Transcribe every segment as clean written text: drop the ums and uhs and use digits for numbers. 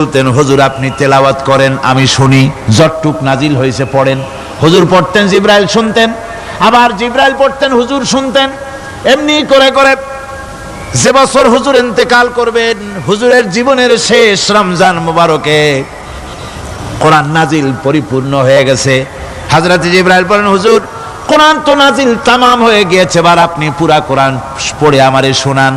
বলতেন, হুজুর আপনি তেলাওয়াত করেন, আমি শুনি, যতটুক নাজিল হয়েছে পড়েন। হুজুর পড়তেন, জিবরাইল শুনতেন, আবার জিবরাইল পড়তেন, হুজুর শুনতেন। এমনি করে করে যে বছর হুজুর ইন্তেকাল করবেন, হুজুরের জীবনের শেষ রমজান মুবারকে কোরআন নাজিল পরিপূর্ণ হয়ে গেছে। হযরত জিবরাইল বলেন, হুজুর কোরআন তো নাজিল তামাম হয়ে গিয়েছে, এবার আপনি পুরা কোরআন পড়ে আমারে শোনান।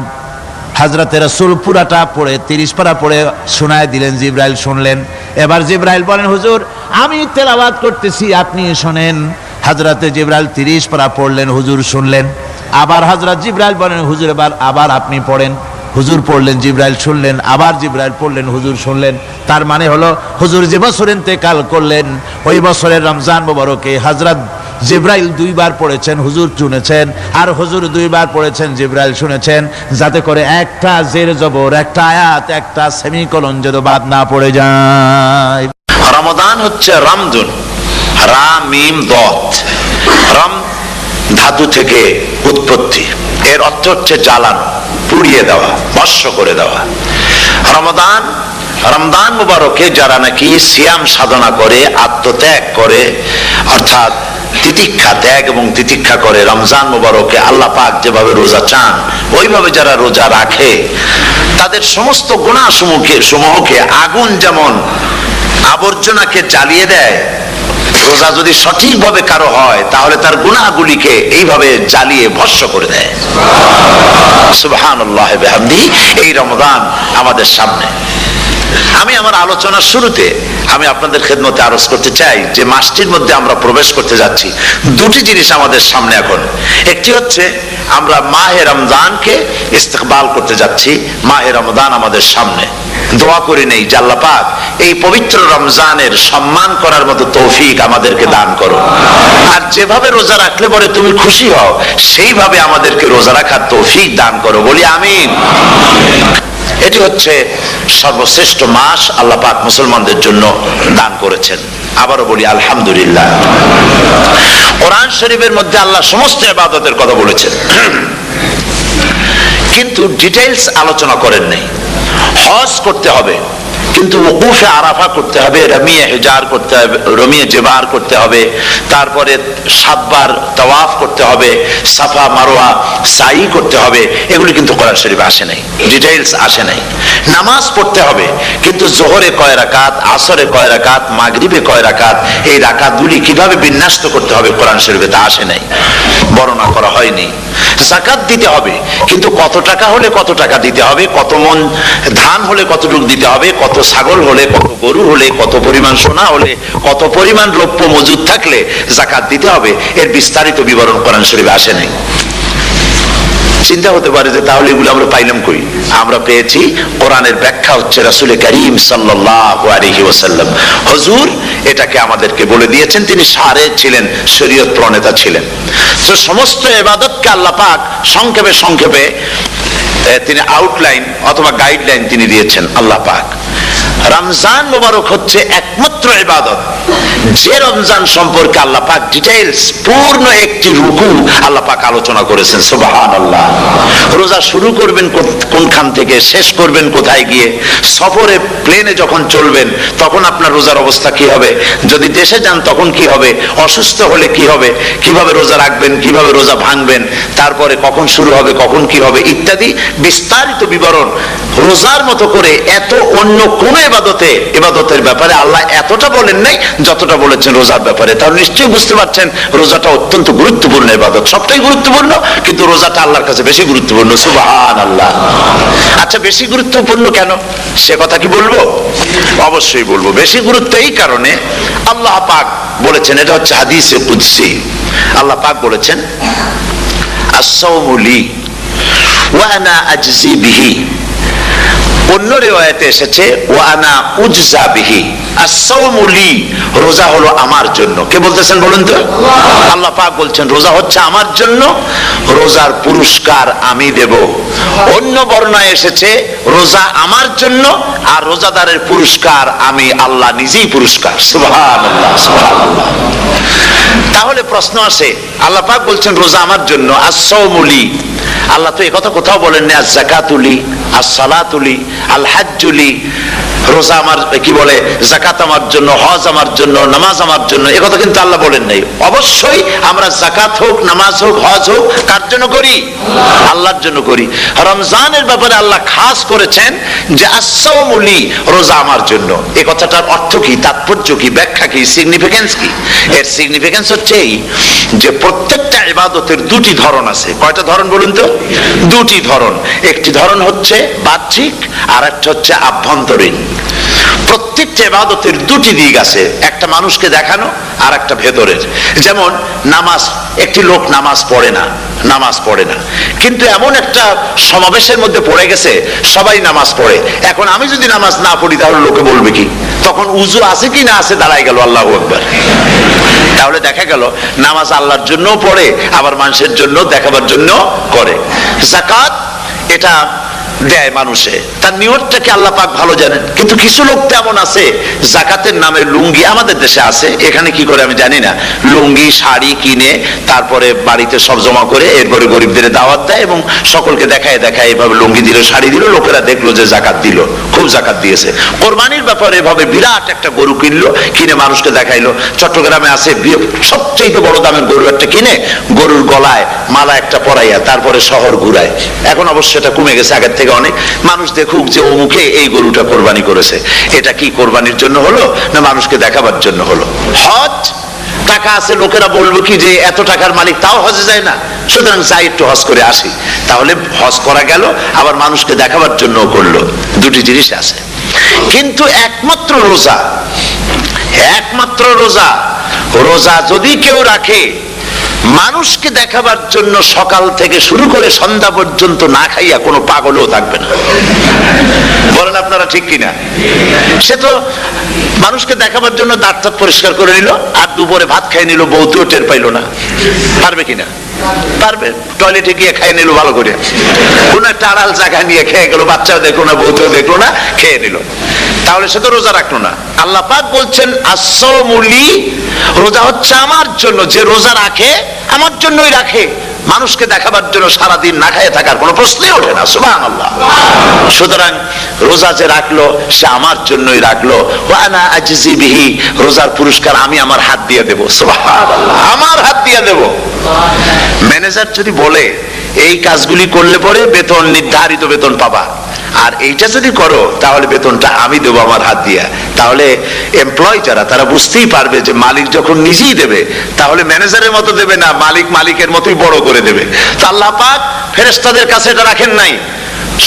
হযরতে রাসূল পুরাটা পড়ে 30 পারা পড়ে শোনায় দিলেন, জিবরাইল শুনলেন। এবার জিবরাইল বলেন, হুজুর আমি তেলাওয়াত করতেছি, আপনি শোনেন। হযরতে জিবরাইল 30 পারা পড়লেন, হুজুর শুনলেন। আবার হযরত জিবরাইল বলেন, হুজুর আবার আপনি পড়েন। হুজুর পড়লেন, জিবরাইল শুনলেন, আবার জিবরাইল পড়লেন, হুজুর শুনলেন। তার মানে হলো হুজুর যে বছর ইন্তেকাল করলেন, ওই বছরের রমজান মুবারকে হযরত জিবরাইল 2 বার পড়েছেন, হুজুর শুনেছেন, আর হুজুর 2 বার পড়েছেন, জিবরাইল শুনেছেন, যাতে করে একটা জের জবর, একটা আয়াত, একটা সেমিকোলন যেন বাদ না পড়ে যায়। রমাদান হচ্ছে রামদুন, রা মিম দত। রাম ধাতু থেকে উৎপত্তি, এর অর্থ হচ্ছে জ্বালানো, পুড়িয়ে দেওয়া, ভস্ম করে দেওয়া। রমজান মুবারকে যারা নাকি সিয়াম সাধনা করে, আত্মত্যাগ করে, অর্থাৎ তিতিক্ষা, ত্যাগ এবং তিতিক্ষা করে, রমজান মুবারকে আল্লাহ পাক যেভাবে রোজা চান ওইভাবে যারা রোজা রাখে, তাদের সমস্ত গুনাহ সমূহকে আগুন যেমন আবর্জনাকে জ্বালিয়ে দেয়, রোজা যদি সঠিকভাবে কারো হয় তাহলে তার গুনাহগুলিকে এইভাবে জ্বালিয়ে ভস্ম করে দেয়। সুবহানাল্লাহ বিহামদিহি। এই রমজান আমাদের সামনে। আমি আমার আলোচনার শুরুতে আমি আপনাদের খেদমতে আরজ করতে চাই যে মাসটির মধ্যে আমরা প্রবেশ করতে যাচ্ছি, দুটি জিনিস আমাদের সামনে এখন। একটি হচ্ছে আমরা মাহে রমজানকে ইস্তেকবাল করতে যাচ্ছি, মাহে রমজান আমাদের সামনে। দোয়া করে নেই যে আল্লাহ পাক এই পবিত্র রমজানের সম্মান করার মতো তৌফিক আমাদেরকে দান করো, আর যেভাবে রোজা রাখলে পরে তুমি খুশি হও সেইভাবে আমাদেরকে রোজা রাখার তৌফিক দান করো, বলি আমিন। এটি হচ্ছে সর্বশ্রেষ্ঠ মাস আল্লাহ পাক মুসলমানদের জন্য দান করেছেন। আবারও বলি আলহামদুলিল্লাহ। কোরআন শরীফের মধ্যে আল্লাহ সমস্ত ইবাদতের কথা বলেছেন, কিন্তু ডিটেইলস আলোচনা করেন নাই। হজ করতে হবে, কিন্তু ওকুফে আরাফা করতে হবে, রমিয়ে হেজার করতে হবে, রমিয়ে জেবার করতে হবে, তারপরে 7 বার তাওয়াফ করতে হবে, সাফা মারওয়া সাই করতে হবে। এগুলি কিন্তু কোরআন শরীফে আসে নাই, ডিটেইলস আসে নাই। নামাজ পড়তে হবে, কিন্তু জোহরে কয় রাকাত, আসরে কয় রাকাত, মাগরিবে কয় রাকাত, এই রাকাতগুলি কিভাবে বিন্যস্ত করতে হবে কোরআন শরীফে তা আসে নাই, বর্ণনা করা হয়নি। যাকাত দিতে হবে, কিন্তু কত টাকা হলে কত টাকা দিতে হবে, কত মন ধান হলে কতটুকু দিতে হবে, কত ছাগল হলে, কত গরু হলে, কত পরিমাণ সোনা হলে, কত পরিমাণ রৌপ্য মজুদ থাকলে যাকাত দিতে হবে, এর বিস্তারিত বিবরণ কোরআন শরীফে আসে নাই। চিন্তা হতে পারে যে তাহলে এগুলো আমরা পাইলাম কই? আমরা পেয়েছি কোরআনের ব্যাখ্যা হচ্ছে রাসূল করিম সাল্লাল্লাহু আলাইহি ওয়াসাল্লাম। হুজুর এটাকে আমাদেরকে বলে দিয়েছেন, তিনি শারে ছিলেন, শরীয়ত প্রণেতা ছিলেন। তো সমস্ত ইবাদতকে আল্লাহ পাক সংক্ষেপে তিনি আউটলাইন অথবা গাইডলাইন তিনি দিয়েছেন আল্লাহ পাক। রমজান মুবারক হচ্ছে একমাত্র ইবাদত যে রমজান সম্পর্কে আল্লাহ পাক ডিটেইলস পূর্ণ একটি রুকু আল্লাহ পাক আলোচনা করেছেন। সুবহানাল্লাহ। রোজা শুরু করবেন কোনখান থেকে, শেষ করবেন কোথায় গিয়ে, সফরে প্লেনে যখন চলবেন তখন আপনার রোজার অবস্থা কি হবে, যদি দেশে যান তখন কি হবে, অসুস্থ হলে কি হবে, কিভাবে রোজা রাখবেন, কিভাবে রোজা ভাঙবেন, তারপরে কখন শুরু হবে, কখন কি হবে ইত্যাদি বিস্তারিত বিবরণ। রোজার মতো করে এত অন্য কোন ইবাদতের ব্যাপারে আল্লাহ এতটা বলেন নাই যতটা বলেছেন রোজার ব্যাপারে। তাহলে নিশ্চয়ই বুঝতে পারছেন রোজাটা অত্যন্ত গুরুত্বপূর্ণ ইবাদত। সবটাই গুরুত্বপূর্ণ, কিন্তু রোজাটা আল্লাহর কাছে বেশি গুরুত্বপূর্ণ। সুবহানাল্লাহ। আচ্ছা, বেশি গুরুত্বপূর্ণ কেন সে কথা কি বলবো? অবশ্যই বলবো। বেশি গুরুত্ব এই কারণে, আল্লাহ পাক বলেছেন, এটা হচ্ছে হাদিসে কুদসি, আল্লাহ পাক বলেছেন আস-সাওমু লি ওয়া আনা আজজি বিহি। অন্য রিওয়ায়াতে এসেছে ওয়া আনা উজজা বিহি। আস-সাওমু লি, রোজা হলো আমার জন্য। কে বলতেছেন বলুন তো? আল্লাহ পাক বলছেন রোজা হচ্ছে আমার জন্য, রোজার পুরস্কার আমি দেব। অন্য বর্ণনায় এসেছে রোজা আমার জন্য আর রোজাদারের পুরস্কার আমি আল্লাহ নিজেই পুরস্কার। সুবহানাল্লাহ, সুবহানাল্লাহ। তাহলে প্রশ্ন আসে, আল্লাহ পাক বলছেন রোজা আমার জন্য, আস-সাওমু লি। আল্লাহ তো এই কথা কোথাও বলেন না আজ-যাকাতু লি, আস-সালাতু লি, আল-হাজ্জু লি, রোজা আমার কি বলে, যাকাত আমার জন্য, হজ আমার জন্য, নামাজ আমার জন্য, এ কথা কিন্তু আল্লাহ বলেন নাই। অবশ্যই আমরা যাকাত হোক, নামাজ হোক, হজ হোক, কার জন্য করি? আল্লাহর জন্য করি। রমজানের ব্যাপারে আল্লাহ খাস করেছেন যে as-sawmu li, রোজা আমার জন্য। এই কথাটার অর্থ কি, তাৎপর্য কি, ব্যাখ্যা কি, সিগনিফিকেন্স কি? এর সিগনিফিকেন্স হচ্ছে এই যে প্রত্যেকটা ইবাদতের দুটি ধরন আছে। কয়টা ধরন বলুন তো? দুটি ধরন। একটি ধরন হচ্ছে বাহ্যিক, আর একটা হচ্ছে আভ্যন্তরীণ। প্রত্যেকটা ইবাদতের দুটি দিক আছে, একটা মানুষকে দেখানো আর একটা ভেতরের। যেমন নামাজ, একটি লোক নামাজ পড়ে না, কিন্তু এমন একটা সমাবেশের মধ্যে পড়ে গেছে, সবাই নামাজ পড়ে। এখন আমি যদি নামাজ না পড়ি তাহলে লোকে বলবে কি? তখন উযু আছে কি না আছে দাঁড়ায় গেল, আল্লাহু আকবার। তাহলে দেখা গেল নামাজ আল্লাহর জন্য পড়ে, আবার মানুষের জন্য দেখাবার জন্য করে। যাকাত এটা দেয় মানুষে, তার নিয়তটাকে আল্লাহ পাক ভালো জানেন। কিন্তু কিছু লোক তেমন আছে, যাকাতের নামে লুঙ্গি, আমাদের দেশে আছে, এখানে কি করে আমি জানি না, লুঙ্গি শাড়ি কিনে তারপরে বাড়িতে সব জমা করে এরপরে গরিবদের দাওয়াত দেয় এবং সকলকে দেখায় এভাবে লুঙ্গি দিল, শাড়ি দিল, লোকেরা দেখলো যে যাকাত দিল, খুব যাকাত দিয়েছে। কোরবানির ব্যাপারে এভাবে বিরাট একটা গরু কিনলো, কিনে মানুষকে দেখাইলো। চট্টগ্রামে আছে সবচেয়ে বড় দামের গরু একটা কিনে গরুর গলায় মালা একটা পরাইয়া তারপরে শহর ঘুরায়। এখন অবশ্য এটা কমে গেছে আগের থেকে অনেক। মানুষ দেখুক যে অমুকে এই গরুটা কোরবানি করেছে। এটা কি কোরবানির জন্য হলো না মানুষকে দেখাবার জন্য হলো? হজ, টাকা আছে, লোকেরা বলবো কি যে এত টাকার মালিক তাও হজে যায় না, সুতরাং যাই একটু হজ করে আসি। তাহলে হজ করা গেল, আবার মানুষকে দেখাবার জন্য করলো। দুটি জিনিস আছে। কিন্তু একমাত্র রোজা যদি কেউ রাখে মানুষকে দেখাবার জন্য, সকাল থেকে শুরু করে সন্ধ্যা পর্যন্ত না খাইয়া কোনো পাগলও থাকবে না। বলেন আপনারা ঠিক কিনা? সে তো মানুষকে দেখাবার জন্য দাঁত পরিষ্কার করে নিল, আর দুপুরে ভাত খাই নিল, বউতেও টের পাইল না। পারবে কিনা? পারবে। টয়লেটে গিয়ে খাই নিল ভালো করে, কোন একটা আড়াল জায়গা নিয়ে খেয়ে গেল, বাচ্চাও দেখলো না, বউতেও দেখলো না, খেয়ে নিল। তাহলে সে তো রোজা রাখলো না। আল্লাহ পাক বলছেন as-sawmu li, রোজা হচ্ছে আমার জন্য। যে রোজা রাখে আমার জন্যই রাখে, মানুষকে দেখাবার জন্য সারাদিন না খেয়ে থাকার কোনো প্রশ্নই ওঠে না। সুবহানাল্লাহ। সুতরাং রোজা যে রাখলো সে আমার জন্যই রাখলো। ওয়া আনা আজজি বিহি, রোজার পুরস্কার আমি আমার হাত দিয়ে দেব। সুবহানাল্লাহ, আমার হাত দিয়ে দেব। ম্যানেজার যদি বলে এই কাজগুলি করলে পরে বেতন, নির্ধারিত বেতন পাবা, আর এইটা যদি করো তাহলে বেতনটা আমি দেবো আমার হাত দিয়া, তাহলে এমপ্লয় যারা তারা বুঝতেই পারবে যে মালিক যখন নিজেই দেবে তাহলে ম্যানেজারের মতো দেবে না, মালিক মালিকের মতোই বড় করে দেবে। তো আল্লাহ পাক ফেরেশতাদের কাছে এটা রাখেন নাই,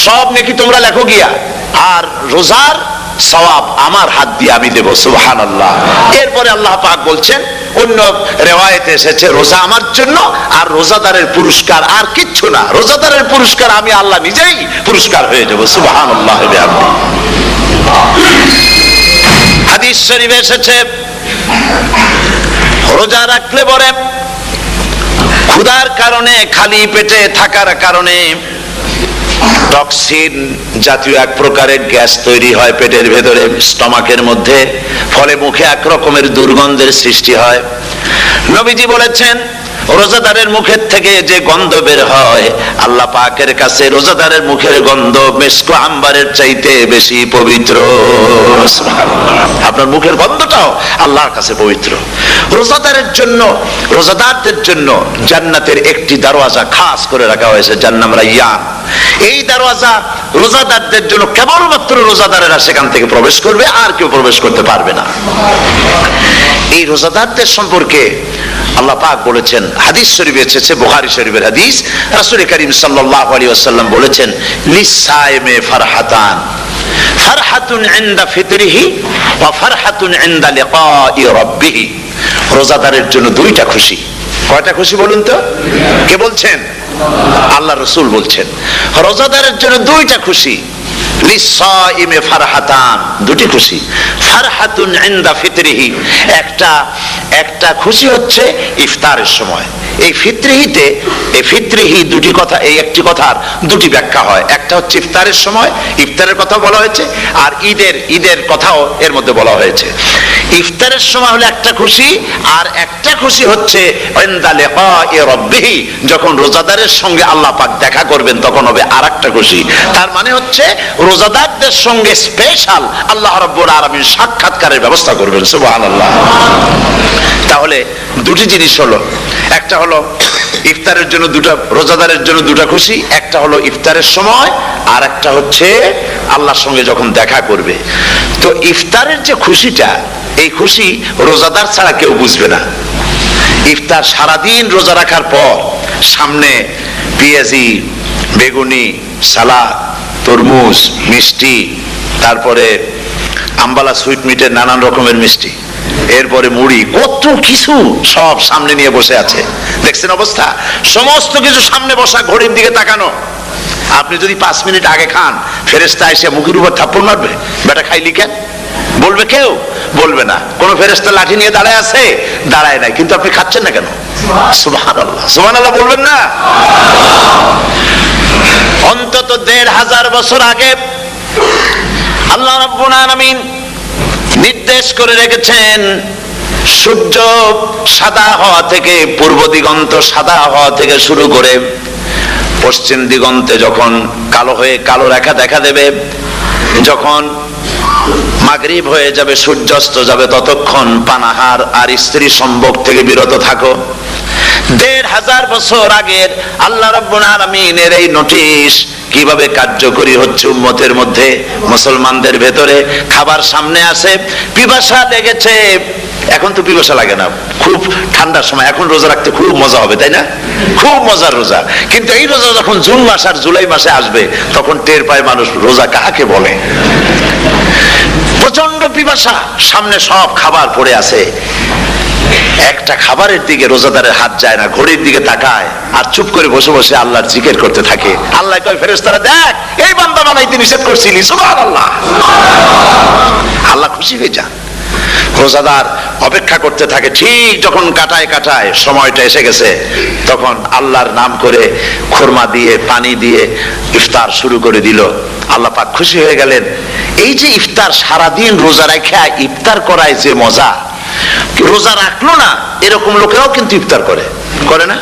সব নাকি তোমরা লেখো গিয়া, আর রোজার সওয়াব আমার হাত দিয়ে আমি দেব। সুবহানাল্লাহ। এরপরে আল্লাহ পাক বলছেন, অন্য রিওয়ায়াতে এসেছে রোজা আমার জন্য, আর রোজাদারের পুরস্কার আর কিচ্ছু না, রোজাদারের পুরস্কার আমি আল্লাহ নিজেই পুরস্কার হয়ে যাব। সুবহানাল্লাহ। হাদিস শরীফে এসেছে রোজা রাখলে পরে ক্ষুধার কারণে, খালি পেটে থাকার কারণে টক্সিন জাতীয় এক প্রকারের গ্যাস তৈরি হয় পেটের ভেতরে, স্টমাকের মধ্যে, ফলে মুখে এক রকমের দুর্গন্ধের সৃষ্টি হয়। নবীজি বলেছেন রোজাদারের মুখের থেকে যে গন্ধ বের হয় আল্লাহ পাকের কাছে রোজাদারের মুখের গন্ধ মিস্ক আম্বারের চাইতে বেশি পবিত্র। আপনার মুখের গন্ধটাও আল্লাহর কাছে পবিত্র। রোজাদারের জন্য, রোজাদারদের জন্য জান্নাতের একটি দরওয়াজা খাস করে রাখা হয়েছে, যার নাম রাইয়ান। এই দরওয়াজা রোজাদারদের জন্য, কেবলমাত্র রোজাদারেরা সেখান থেকে প্রবেশ করবে, আর কেউ প্রবেশ করতে পারবে না। এই রোজাদারদের সম্পর্কে আল্লাহ পাক বলেছেন, হাদিস শরীফে এসেছে, বুখারী শরীফের হাদিস, রাসূল করিম সাল্লাল্লাহু আলাইহি ওয়াসাল্লাম বলেছেন লিসাইমে ফারহাতান, ফারহাতুন ইনদা ফিতরিহি ওয়া ফারহাতুন ইনদা লিকাই রাব্বিহি। রোজাদারের জন্য দুইটা খুশি। কয়টা খুশি বলুন তো? কে বলছেন? আল্লাহ রাসূল বলছেন রোজাদারের জন্য দুইটা খুশি। লিসাইমে ফারহাতান, দুটি খুশি। ফারহাতুন ইনদা ফিতরিহি, একটা খুশি হচ্ছে ইফতারের সময়। এই ফিতরিহিতে, এই ফিতরিহি দুটি কথা, এই একটি কথার দুটি ব্যাখ্যা হয়। একটা হচ্ছে ইফতারের সময়, ইফতারের কথা বলা হয়েছে, আর ঈদের কথাও এর মধ্যে বলা হয়েছে। ইফতারের সময় হলে একটা খুশি, আর একটা খুশি হচ্ছে ইনদা লিকাই রাব্বিহি, যখন রোজাদারের সঙ্গে আল্লাহ পাক দেখা করবেন তখন হবে আরেকটা খুশি। তার মানে হচ্ছে রোজাদারদের সঙ্গে স্পেশাল আল্লাহ রাব্বুল আলামিন সাক্ষাৎকারের ব্যবস্থা করবেন। সুবহানাল্লাহ। তাহলে দুটি জিনিস হলো, একটা হলো ইফতারের জন্য দুটা, রোজাদারের জন্য দুটা খুশি, একটা হলো ইফতারের সময়, আর একটা হচ্ছে আল্লাহর সঙ্গে যখন দেখা করবে। তো ইফতারের যে খুশিটা, এই খুশি রোজাদার ছাড়া কেউ বুঝবে না। ইফতার সারাদিন রোজা রাখার পর সামনে পেঁয়াজি, বেগুনি, সালাদ, তরমুজ, মিষ্টি, তারপরে আম্বালা সুইট মিটের নানান রকমের মিষ্টি, এরপরে মুড়ি, কত কিছু সব সামনে নিয়ে বসে আছে। দেখছেন অবস্থা? সমস্ত কিছু সামনে বসা, ঘড়ির দিকে তাকানো। আপনি যদি 5 মিনিট আগে খান, ফেরেশতা এসে মুখের উপর থাপ্পড় মারবে, বেটা খাইলি কেন? বলবে কেউ? বলবে না। কোন ফেরেশতা লাঠি নিয়ে দাঁড়ায় আছে? দাঁড়ায় নাই, কিন্তু আপনি খাচ্ছেন না কেন? সুবহানাল্লাহ, সুবহানাল্লাহ বলবেন না? অন্তত 1500 বছর আগে আল্লাহ রাব্বুল আলামিন নির্দেশ করে রেখেছেন, সূর্য সাদা হওয়া থেকে, পূর্ব দিগন্ত সাদা হওয়া থেকে শুরু করে পশ্চিম দিগন্তে যখন কালো হয়ে কালো রেখা দেখা দেবে, যখন মাগরিব হয়ে যাবে, সূর্যাস্ত যাবে, ততক্ষণ পানাহার আর স্ত্রী সম্ভোগ থেকে বিরত থাকো। 1500 বছর আগের আল্লাহ রাব্বুল আলামিনের এই নোটিশ কিভাবে কার্যকরী হচ্ছে উম্মতের মধ্যে, মুসলমানদের ভেতরে। খাবার সামনে আসে, পিপাসা লেগেছে, এখন তো পিপাসা লাগে না, খুব ঠান্ডার সময়, এখন রোজা রাখতে খুব মজা হবে, তাই না? খুব মজার রোজা। কিন্তু এই রোজা যখন জুন মাস আর জুলাই মাসে আসবে, তখন টের পায় মানুষ রোজা কাকে বলে। প্রচন্ড পিপাসা, সামনে সব খাবার পড়ে আছে, একটা খাবারের দিকে রোজাদারের হাত যায় না, ঘড়ির দিকে তাকায় আর চুপ করে বসে বসে আল্লাহর জিকির করতে থাকে। আল্লাহ কয় ফেরেশতারা, দেখ এই বান্দা বানাইতে নিষেধ করছিলি। সুবহানাল্লাহ। আল্লাহ খুশি হয়ে যান। রোজাদার অপেক্ষা করতে থাকে, ঠিক যখন কাটায় কাটায় সময়টা এসে গেছে, তখন আল্লাহর নাম করে খুরমা দিয়ে, পানি দিয়ে ইফতার শুরু করে দিল। আল্লাহ পাক খুশি হয়ে গেলেন। এই যে ইফতার, সারাদিন রোজা রেখে ইফতার করায় যে মজা, রোজা রাখলো না এরকম লোকেরাও কিন্তু ইফতার করে, করে না?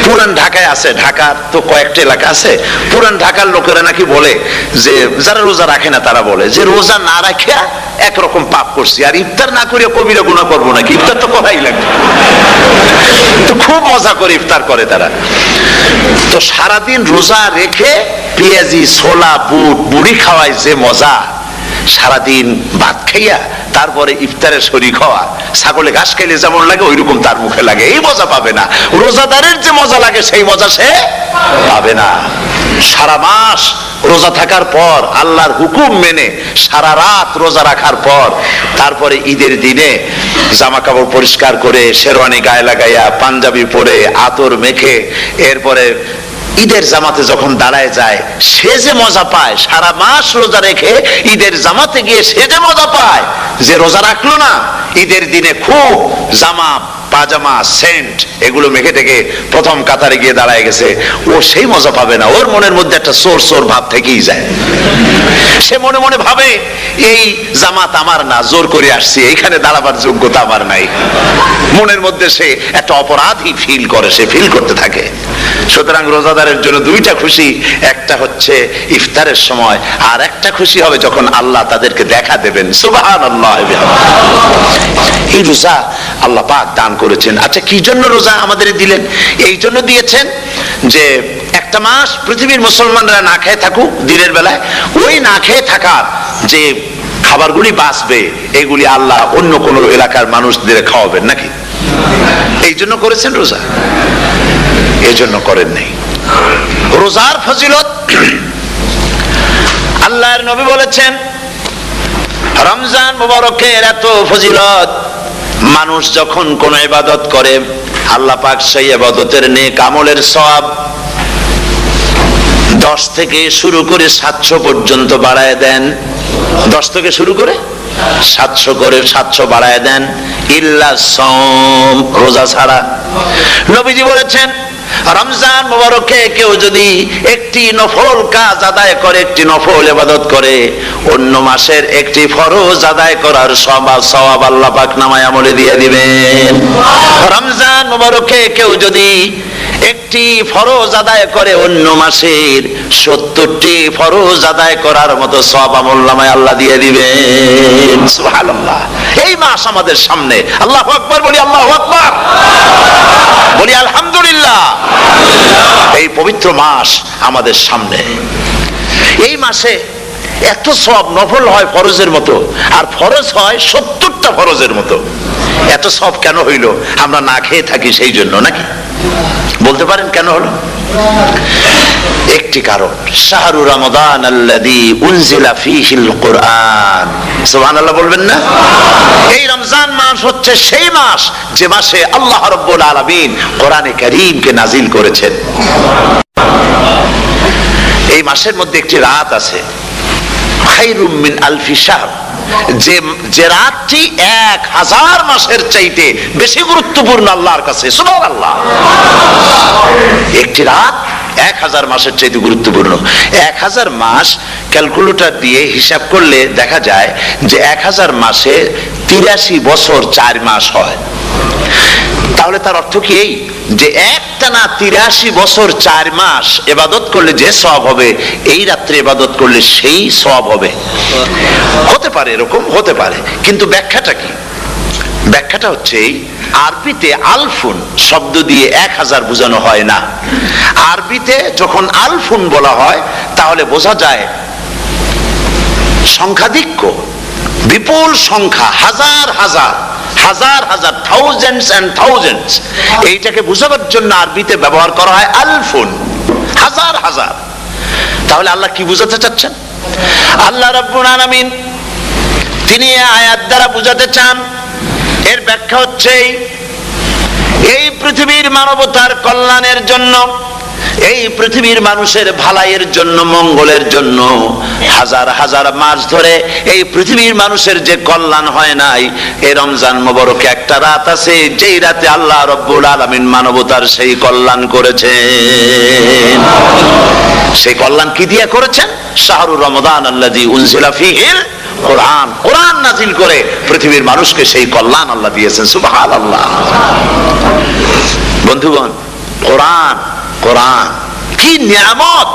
পুরান ঢাকায় আছে, ঢাকার তো কয়েকটা এলাকা আছে, পুরান ঢাকার লোকেরা নাকি বলে যে, যারা রোজা রাখে না তারা বলে যে রোজা না রাখে একরকম পাপ করছি, আর ইফতার না করে কবিরা গুনাহ করবো নাকি, ইফতার তো করাই লাগবে। তো খুব মজা করে ইফতার করে তারা। তো সারাদিন রোজা রেখে পেঁয়াজি, ছোলা, বুট, মুড়ি খাওয়ায় যে মজা, সারাদিন ভাত খাইয়া তারপরে ইফতারে শরীক হওয়া, ছাগলে ঘাস খাইলে যেমন লাগে ওইরকম তার মুখে লাগে, এই মজা পাবে না। রোজাদারের যে মজা লাগে সেই মজা সে পাবে না। সারা মাস রোজা থাকার পর, আল্লাহর হুকুম মেনে সারা রাত রোজা রাখার পর, তারপরে ঈদের দিনে জামা কাপড় পরিষ্কার করে, শেরওয়ানি গায়ে লাগাইয়া, পাঞ্জাবি পরে, আতর মেখে, এরপরে ঈদের জামাতে যখন দাঁড়ায় যায়, সে যে মজা পায়, সারা মাস রোজা রেখে ঈদের জামাতে গিয়ে সে যে মজা পায়, যে রোজা রাখলো না, ঈদের দিনে খুব জামা, পাজামা, সেন্ট এগুলো মেখে থেকে প্রথম কাতারে গিয়ে দাঁড়ায় গেছে, ও সেই মজা পাবে না। ওর মনের মধ্যে একটা চোর চোর ভাব থেকেই যায়। সে মনে মনে ভাবে, এই জামাত আমার না, জোর করে আসছি, এইখানে দাঁড়াবার যোগ্যতা আমার নাই। মনের মধ্যে সে একটা অপরাধী ফিল করে, সে ফিল করতে থাকে। সুতরাং রোজাদারের জন্য দুইটা খুশি, একটা হচ্ছে ইফতারের সময়, আর একটা খুশি হবে যখন আল্লাহ তাদেরকে দেখা দেবেন। সুবহানাল্লাহ। এই রোজা আল্লাহ পাক দান করেছেন। আচ্ছা, কি জন্য রোজা আমাদের দিলেন? এই জন্য দিয়েছেন যে একটা মাস পৃথিবীর মুসলমানরা না খেয়ে থাকুক দিনের বেলায়, ওই না খেয়ে থাকার যে খাবারগুলি বাঁচবে, এগুলি আল্লাহ অন্য কোন এলাকার মানুষদের খাওয়াবেন নাকি? এই জন্য করেছেন রোজা, এই জন্য করেন নাই। রোজার ফজিলত আল্লাহর নবী বলেছেন, রমজান মুবারকের এত ফজিলত, মানুষ যখন কোন ইবাদত করে, আল্লাহ পাক সেই ইবাদতের নেক আমলের সওয়াব 10 থেকে শুরু করে 700 পর্যন্ত বাড়ায় দেন। 10 থেকে শুরু করে 700 করে 700 বাড়ায় দেন, ইল্লা সাওম, রোজা ছাড়া। নবীজি বলেছেন, রমজান মুবারকে কেউ যদি একটি নফল কাজ আদায় করে, একটি নফল ইবাদত করে, অন্য মাসের একটি ফরজ আদায় করার সওয়াব আল্লাহ পাক নামায়ে আমলে দিয়ে দিবেন। রমজান মুবারকে কেউ যদি একটি ফরজ আদায় করে, অন্য মাসের 70টি ফরজ আদায় করার মতো সওয়াব আমলনামায় আল্লাহ দিয়ে দিবেন। সুবহানাল্লাহ। এই মাস আমাদের সামনে, আল্লাহু আকবার বলি, আল্লাহু আকবার বলি, আলহামদুলিল্লাহ। এই পবিত্র মাস আমাদের সামনে। এই মাসে এত সওয়াব, নফল হয় ফরজের মতো, আর ফরজ হয় 70টা ফরজের মতো। এত সওয়াব কেন হইল? আমরা না খেয়ে থাকি সেই জন্য নাকি? বলতে পারেন কেন হলো? একটি কারণ, শাহরু রমাদান আল্লাযী উনজিলা ফীহিল কুরআন। সুবহানাল্লাহ বলবেন না? এই রমজান মাস হচ্ছে সেই মাস যে মাসে আল্লাহ রাব্বুল আলামিন কোরআনে কারীমকে নাজিল করেছেন। এই মাসের মধ্যে একটি রাত আছে, খায়রুম মিন আলফি শাহর, যে রাতটি 1000 মাসের চাইতে বেশি গুরুত্বপূর্ণ আল্লাহর কাছে। সুবহানাল্লাহ। একটি রাত 1000 মাসের চাইতে গুরুত্বপূর্ণ। 1000 মাস ক্যালকুলেটর দিয়ে হিসাব করলে দেখা যায় যে 1000 মাসে 83 বছর 4 মাস হয়। তাহলে তার অর্থ কি এই যে একটানা 83 বছর 4 মাস ইবাদত করলে যে সওয়াব হবে, এই রাত্রে ইবাদত করলে সেই সওয়াব হবে? হতে পারে, এরকম হতে পারে, কিন্তু ব্যাখ্যাটা কি? ব্যাখ্যাটা হচ্ছে এই, আরবিতে আলফুন শব্দ দিয়ে 1000 বোঝানো হয় না। আরবিতে যখন আলফুন বলা হয় তাহলে বোঝা যায় সংখ্যাধিক্য, বিপুল সংখ্যা, হাজার হাজার, হাজার হাজার, থাউজেন্ডস এন্ড থাউজেন্ডস। এইটাকে বোঝাবার জন্য আরবিতে ব্যবহার করা হয় আলফুন, হাজার হাজার। তাহলে আল্লাহ কি বুঝাতে চাচ্ছেন? আল্লাহ রাব্বুল আলামিন তিনি আয়াত দ্বারা বুঝাতে চান, এর ব্যাখ্যা হচ্ছে এই পৃথিবীর মানবতার কল্যাণের জন্য, এই পৃথিবীর মানুষের ভালাইয়ের জন্য, মঙ্গলের জন্য হাজার হাজার মাস ধরে এই পৃথিবীর মানুষের যে কল্যাণ হয় নাই, এই রমজান মুবারকে একটা রাত আছে যেই রাতে আল্লাহ রাব্বুল আলামিন মানবতার সেই কল্যাণ করেছেন। সেই কল্যাণ কি দিয়ে করেছেন? শাহরু রমাদান আল্লাযী উনজিলা ফীহিল কোরআন, কোরআন নাজিল করে পৃথিবীর মানুষকে সেই কল্যাণ আল্লাহ দিয়েছেন। সুবহানাল্লাহ। বন্ধুগণ, কোরআন, কোরআন কি নিয়ামত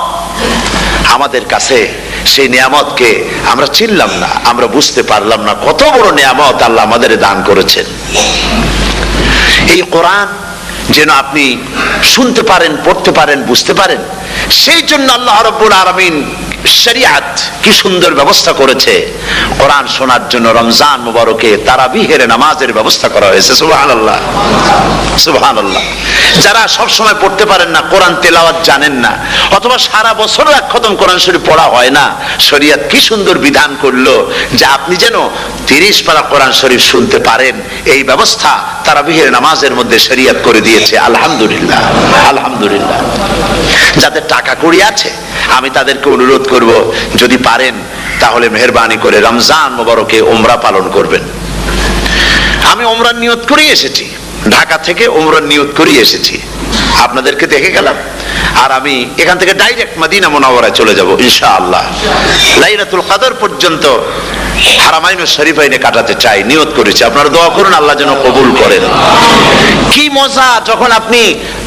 আমাদের কাছে! সেই নিয়ামতকে আমরা চিনলাম না, আমরা বুঝতে পারলাম না কত বড় নিয়ামত আল্লাহ আমাদের দান করেছেন। এই কোরআন যেন আপনি শুনতে পারেন, পড়তে পারেন, বুঝতে পারেন, সেই জন্য আল্লাহ রাব্বুল আলামিন শরিয়াত কি সুন্দর ব্যবস্থা করেছে। কোরআন শোনার জন্য রমজান মুবারকে তারাবিহের নামাজের ব্যবস্থা করা হয়েছে। সুবহানাল্লাহ, সুবহানাল্লাহ। যারা সব সময় পড়তে পারেন না, কোরআন তেলাওয়াত জানেন না, অথবা সারা বছর এক খতম কোরআন শরীফ পড়া হয় না, শরিয়াত কি সুন্দর বিধান করলো যে আপনি যেন 30 পারা কোরআন শরীফ শুনতে পারেন। এই ব্যবস্থা তারাবিহের নামাজের মধ্যে শরিয়াত করে দিয়েছে। আলহামদুলিল্লাহ, আলহামদুলিল্লাহ। যাদের টাকা কড়ি আছে আমি তাদেরকে অনুরোধ করব, যদি পারেন তাহলে মেহেরবানি করে রমজান মুবারকে উমরা পালন করবেন। আমি উমরার নিয়ত করে এসেছি, ঢাকা থেকে উমরার নিয়ত করে এসেছি, আপনাদেরকে দেখে গেলাম। আর আমি এখান থেকে ডাইরেক্ট মদিনা মুনাওয়ারায় চলে যাব ইনশাআল্লাহ। লাইলাতুল কদর পর্যন্ত হারামাইনুশ শরীফাইনে কাটাতে চাই, নিয়ত করেছি। আপনারা দোয়া করুন আল্লাহ যেন কবুল করেন। কি মজা যখন আপনি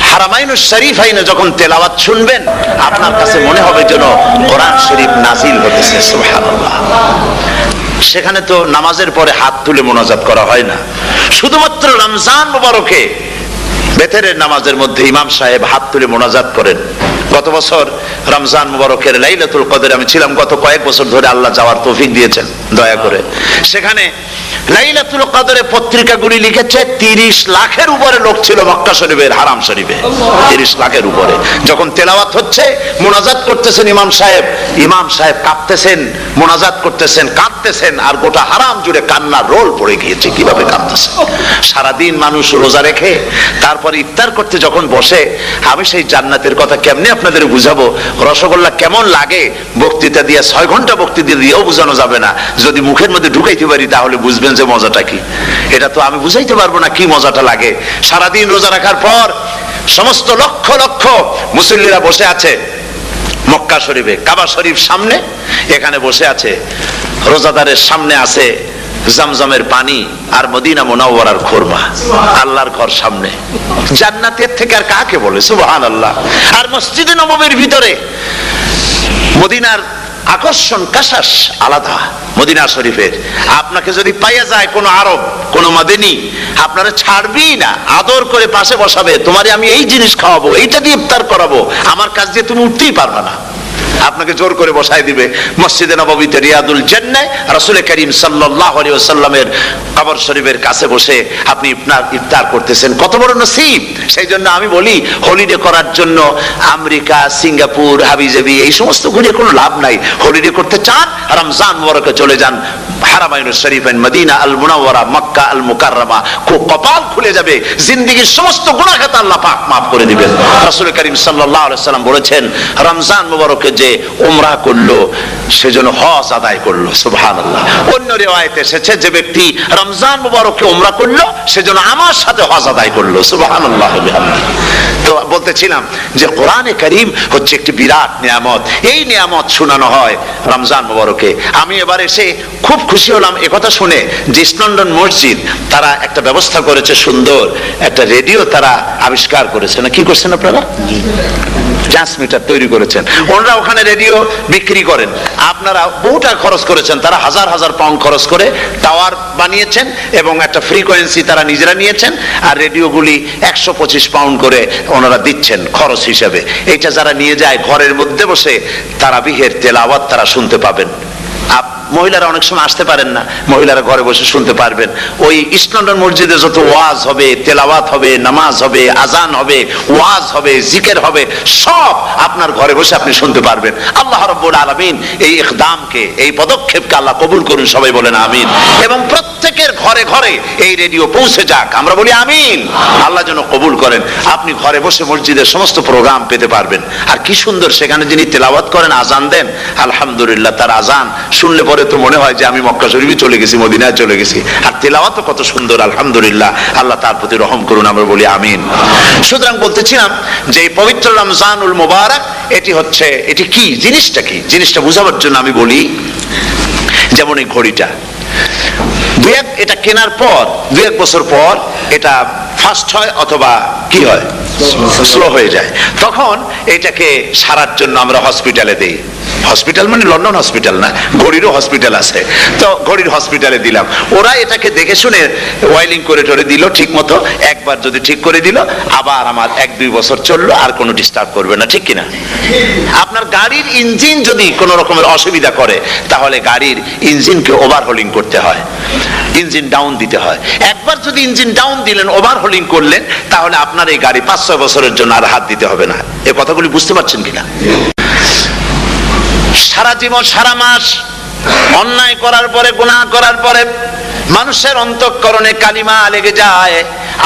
হারামাইনুশ শরীফাইনে যখন তেলাওয়াত শুনবেন, আপনার কাছে মনে হবে যেন কোরআন শরীফ নাজিল হতেছে। সুবহানাল্লাহ। সেখানে তো নামাজের পরে হাত তুলে মোনাজাত করা হয় না, শুধুমাত্র রমজান মুবারকে বেতেরের নামাজের মধ্যে ইমাম সাহেব হাত তুলে মোনাজাত করেন। গত বছর রমজান মুবারকের লাইলাতুল কদরে আমি ছিলাম, গত কয়েক বছর ধরে আল্লাহ যাওয়ার তৌফিক দিয়েছেন দয়া করে। সেখানে লাইলাতুল কদরে পত্রিকাগুলি লিখেছে 30 লাখের উপরে লোক ছিল মক্কা শরীফের, হারাম শরীফে 30 লাখের উপরে। যখন তেলাওয়াত হচ্ছে, মোনাজাত করতেছেন ইমাম সাহেব কাঁদতেছেন, মোনাজাত করতেছেন, কাঁদতেছেন, আর গোটা হারাম জুড়ে কান্নার রোল পড়ে গিয়েছে। কিভাবে কাঁদতেছে! সারাদিন মানুষ রোজা রেখে তারপর ইফতার করতে যখন বসে, আমি সেই জান্নাতের কথা কেমনে আপনাদের বুঝাবো? রসগোল্লা কেমন লাগে বক্তৃতা দিয়ে 6 ঘন্টা বক্তৃতা দিয়েও বোঝানো যাবে না। যদি মুখের মধ্যে ঢুকাইতে পারি তাহলে বুঝবেন যে মজাটা কি, এটা তো আমি বুঝাইতে পারবো না কি মজাটা লাগে। সারাদিন রোজা রাখার পর সমস্ত লক্ষ লক্ষ মুসল্লিরা বসে আছে মক্কা শরীফে, কাবা শরীফ সামনে, এখানে বসে আছে, রোজাদারের সামনে আছে জমজমের পানি আর মদিনা মুনাওয়ারার খুরমা, আল্লাহর ঘর সামনে। জান্নাতের থেকে আর কাকে বলে, সুবহানাল্লাহ। আর মসজিদে নববীর ভিতরে মদিনার আকর্ষণ কাশাস আলাদা। মদিনা শরীফের আপনাকে যদি পাইয়া যায় কোন আরব, কোন মাদানী, আপনারা ছাড়বেই না, আদর করে পাশে বসাবে, তোমারে আমি এই জিনিস খাওয়াবো, এইটা দিয়ে ইফতার করাবো, আমার কাছ দিয়ে তুমি উঠতেই পারবে না, আপনাকে জোর করে বসায় দিবে। মসজিদে নববীতে রিয়াদুল জান্নাহ রাসূল করিম সাল্লাল্লাহু আলাইহি ওয়াসাল্লামের কবর শরীফের কাছে বসে আপনি ইফতার করতেছেন, কত বড় নসিব। সেই জন্য আমি বলি, হলিডে করার জন্য আমেরিকা, সিঙ্গাপুর, হাবিজাবি এই সমস্ত ঘুরে কোনো লাভ নাই। হলিডে করতে চান, রমজান মুবারকে চলে যান হারামাইনুশ শরীফাইন, মদিনা আল মুনাওয়ারা, মক্কা আল মুকাররমা, কপাল খুলে যাবে, জিন্দেগীর সমস্ত গুনাহ খাতা আল্লাহ পাক maaf করে দিবেন। রাসূল করিম সাল্লাল্লাহু আলাইহি ওয়াসাল্লাম বলেছেন, রমজান মুবারকে যে উমরা করলো সেজন্য হজ আদায় করলো, সুবহানাল্লাহ। অন্য রিওয়ায়াতে এসেছে, যে ব্যক্তি রমজান মুবারকে উমরা করলো সেজন্য আমার সাথে হজ আদায় করলো, সুবহানাল্লাহ বিহামদিহি। তো বলতেছিলাম যে কোরআনে কারীম হচ্ছে একটি বিরাট নিয়ামত, এই নিয়ামত শোনানো হয় রমজান মুবারকে। আমি এবার এসে খুব খুশি হলাম একথা শুনে যে ইস্ট লন্ডন মসজিদ তারা একটা ব্যবস্থা করেছে, সুন্দর একটা রেডিও তারা আবিষ্কার করেছে, না কি করছেন আপনারা, ট্রান্সমিটার তৈরি করেছেন। ওনারা ওখানে রেডিও বিক্রি করেন, আপনারা বহুটা খরচ করেছেন, তারা হাজার হাজার পাউন্ড খরচ করে টাওয়ার বানিয়েছেন এবং একটা ফ্রিকোয়েন্সি তারা নিজেরা নিয়েছেন, আর রেডিওগুলি 125 পাউন্ড করে ওনারা দিচ্ছেন খরচ হিসেবে। এইটা যারা নিয়ে যায় ঘরের মধ্যে বসে তারাবিহের তেলাওয়াত তারা শুনতে পাবেন। মহিলারা অনেক সময় আসতে পারেন না, মহিলারা ঘরে বসে শুনতে পারবেন। ওই ইস্ট লন্ডন মসজিদে যত ওয়াজ হবে, তেলাওয়াত হবে, নামাজ হবে, আজান হবে, ওয়াজ হবে, জিকির হবে, সব আপনার ঘরে বসে আপনি শুনতে পারবেন। আল্লাহ রাব্বুল আলামিন এই ইকদামকে, এই পদক্ষেপকে আল্লাহ কবুল করুন, সবাই বলেন আমিন। এবং প্রত্যেকের ঘরে ঘরে এই রেডিও পৌঁছে যাক, আমরা বলি আমিন। আল্লাহ যেন কবুল করেন, আপনি ঘরে বসে মসজিদের সমস্ত প্রোগ্রাম পেতে পারবেন। আর কি সুন্দর, সেখানে যিনি তেলাওয়াত করেন, আজান দেন, আলহামদুলিল্লাহ, তার আজান শুনলে পরে তো মনে হয় যে আমি মক্কা শরীফে চলে গেছি, মদিনায় চলে গেছি। আর তেলাওয়াতও কত সুন্দর, আলহামদুলিল্লাহ, আল্লাহ তার প্রতি রহম করুন, আমরা বলি আমিন। সুতরাং বলতেছিলাম যে এই পবিত্র রমজানুল মুবারক, এটি কি, জিনিসটা কি, জিনিসটা বুঝাবার জন্য আমি বলি, যেমন এই ঘড়িটা এটা কেনার পর 2-1 বছর পর এটা ফাস্ট হয় অথবা কি হয়, স্লো হয়ে যায়। তখন এটাকে সারার জন্য আমরা হসপিটালে দেই। হসপিটাল মানে লন্ডন হসপিটাল না, ঘড়িরও হসপিটাল আছে, তো ঘড়ির হসপিটালে দিলাম। ওরা এটাকে দেখে শুনে ওয়াইলিং করে টরে দিল ঠিক মতো। একবার যদি ঠিক করে দিল, আবার আমার 1-2 বছর চললো, আর কোনো ডিস্টার্ব করবে না, ঠিক কিনা? আপনার গাড়ির ইঞ্জিন যদি কোনো রকমের অসুবিধা করে, তাহলে গাড়ির ইঞ্জিনকে ওভারহোলিং করতে হয়, ইঞ্জিন ডাউন দিতে হয়। একবার যদি ইঞ্জিন ডাউন দিলেন, ওভারহোলিং করলেন, তাহলে আপনার এই গাড়ি 5-6 বছরের জন্য আর হাত দিতে হবে না। এই কথাগুলি বুঝতে পারছেন কিনা? সারা জীবন, সারা মাস অন্যায় করার পরে, গুনাহ করার পরে মানুষের অন্তঃকরণে কালিমা লেগে যায়।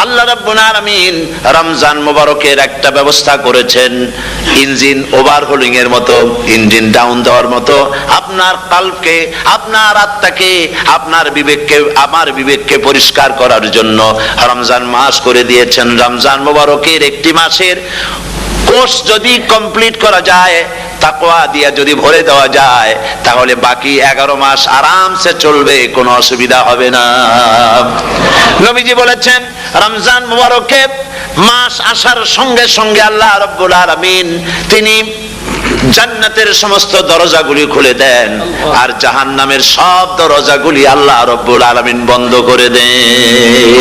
আল্লাহ রাব্বুল আলামিন রমজান মুবারকের একটা ব্যবস্থা করেছেন, ইঞ্জিন ওভারহোলিং এর মতো, ইঞ্জিন ডাউন দেওয়ার মতো। আপনার কলবকে, আপনার আত্মাকে, আপনার বিবেককে, আমার বিবেককে পরিষ্কার করার জন্য রমজান মাস করে দিয়েছেন। রমজান মুবারকের একটি মাসের কোর্স যদি কমপ্লিট করা যায়, তাকওয়া দিয়া যদি ভরে দেওয়া যায়, তাহলে বাকি 11 মাস আরামসে চলবে, কোনো অসুবিধা হবে না। নবীজি বলেছেন, রমজান মুবারকে মাস আসার সঙ্গে সঙ্গে আল্লাহ রাব্বুল আলামিন তিনি জান্নাতের সমস্ত দরজাগুলি খুলে দেন, আর জাহান্নামের সব দরজাগুলি আল্লাহ রাব্বুল আলামিন বন্ধ করে দেন।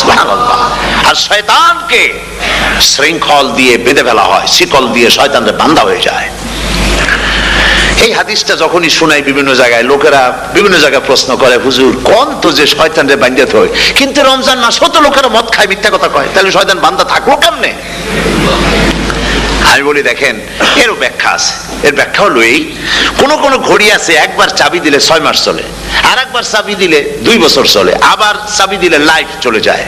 সুবহানাল্লাহ। আর শয়তানকে শৃঙ্খল দিয়ে বেঁধে ফেলা হয়, শিকল দিয়ে শয়তানরা বাঁধা হয়ে যায়। এই হাদিসটা যখনই শোনাই বিভিন্ন জায়গায়, লোকেরা বিভিন্ন জায়গায় প্রশ্ন করে, হুজুর কোন তো যে শয়তানরে বাঁধতে হয়, কিন্তু রমজান মাস হতো লোকেরা মদ খায়, মিথ্যা কথা কয়, তাহলে শয়তান বাঁধা থাকলো কেমনে? আমি বলি, দেখেন, এরও ব্যাখ্যা আছে। এর ব্যাখ্যা হলো এই, কোন কোন ঘড়ি আছে একবার চাবি দিলে 6 মাস চলে, আর একবার চাবি দিলে 2 বছর চলে, আবার চাবি দিলে লাইফ চলে যায়।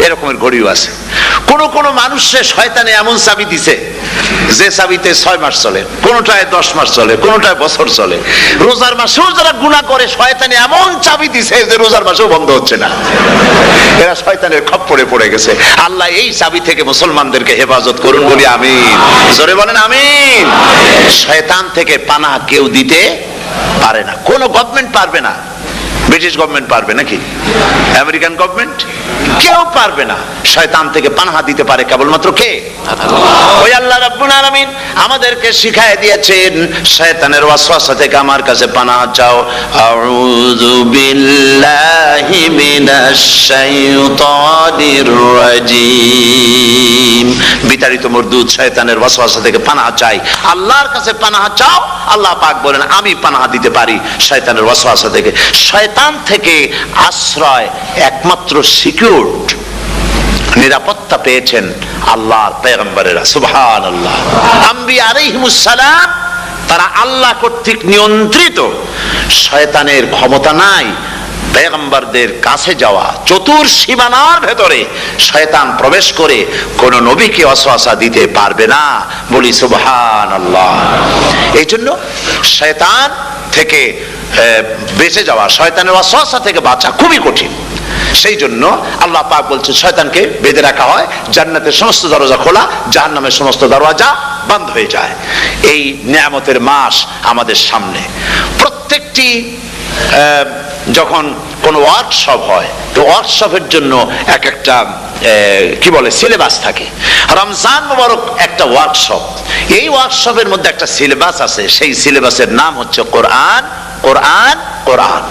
এরকমের ঘড়িও আছে। কোন কোন মানুষের শয়তানে এমন চাবি দিছে যে চাবিতে 6 মাস চলে, কোনটায় 10 মাস চলে, কোনটায় বছর চলে। রোজার মাসেও যারা গুনাহ করে শয়তানে এমন চাবি দিছে যে রোজার মাসেও বন্ধ হচ্ছে না। এরা শয়তানের খপ্পরে পড়ে গেছে। আল্লাহ এই চাবি থেকে মুসলমানদেরকে হেফাজত করুন, বলি আমিন। জোরে বলেন আমিন। শয়তান থেকে পানাহ কেউ দিতে পারে না, কোন গভর্নমেন্ট পারবে না। ব্রিটিশ গভর্নমেন্ট পারবে নাকি? American government? কেউ পারবে না। শয়তান থেকে পানাহ দিতে পারে কেবলমাত্র কে? ওই আল্লাহ রাব্বুল আলামিন আমাদেরকে শিখায় দিয়েছেন শয়তানের ওয়াসওয়াসা থেকে আমার কাছে পানাহ চাও। আউযু বিল্লাহি মিনাশ শাইতানির রাজিম। বিতাড়িত মরদুদ শয়তানের ওয়াসওয়াসা থেকে পানাহ চাই, আল্লাহর কাছে পানাহ চাও। আল্লাহ পাক বলেন আমি পানাহ দিতে পারি শয়তানের ওয়াসওয়াসা থেকে। শয়তান থেকে আশ্রয় একমাত্র সিকিউরড, নিরাপত্তা পেয়েছেন আল্লাহর পয়গম্বরেরা। সুবহানাল্লাহ। আম্বিয়া আলাইহিমুস সালাম তারা আল্লাহ কর্তৃক নিয়ন্ত্রিত। শয়তানের ক্ষমতা নাই পয়গম্বরদের কাছে যাওয়া। চতুর সীমানার ভেতরে শয়তান প্রবেশ করে কোন নবীকে ওয়াসওয়াসা দিতে পারবে না, বলি সুবহানাল্লাহ। এই জন্য শয়তান থেকে বেঁচে যাওয়া, শয়তানের ওয়াসওয়াসা থেকে বাঁচা খুবই কঠিন। সেই জন্য আল্লাহ পাক বলছে শয়তানকে বেঁধে রাখা হয়, জান্নাতের সমস্ত দরজা খোলা, জাহান্নামের সমস্ত দরজা বন্ধ হয়ে যায়। এই নিয়ামতের মাস আমাদের সামনে। প্রত্যেকটি যখন কোন ওয়ার্কশপ হয় তো ওয়ার্কশপের জন্য এক একটা কি বলে সিলেবাস থাকে। রমজান মুবারক একটা ওয়ার্কশপ। এই ওয়ার্কশপের মধ্যে একটা সিলেবাস আছে, সেই সিলেবাসের নাম হচ্ছে কোরআন। কোরআন কোরআন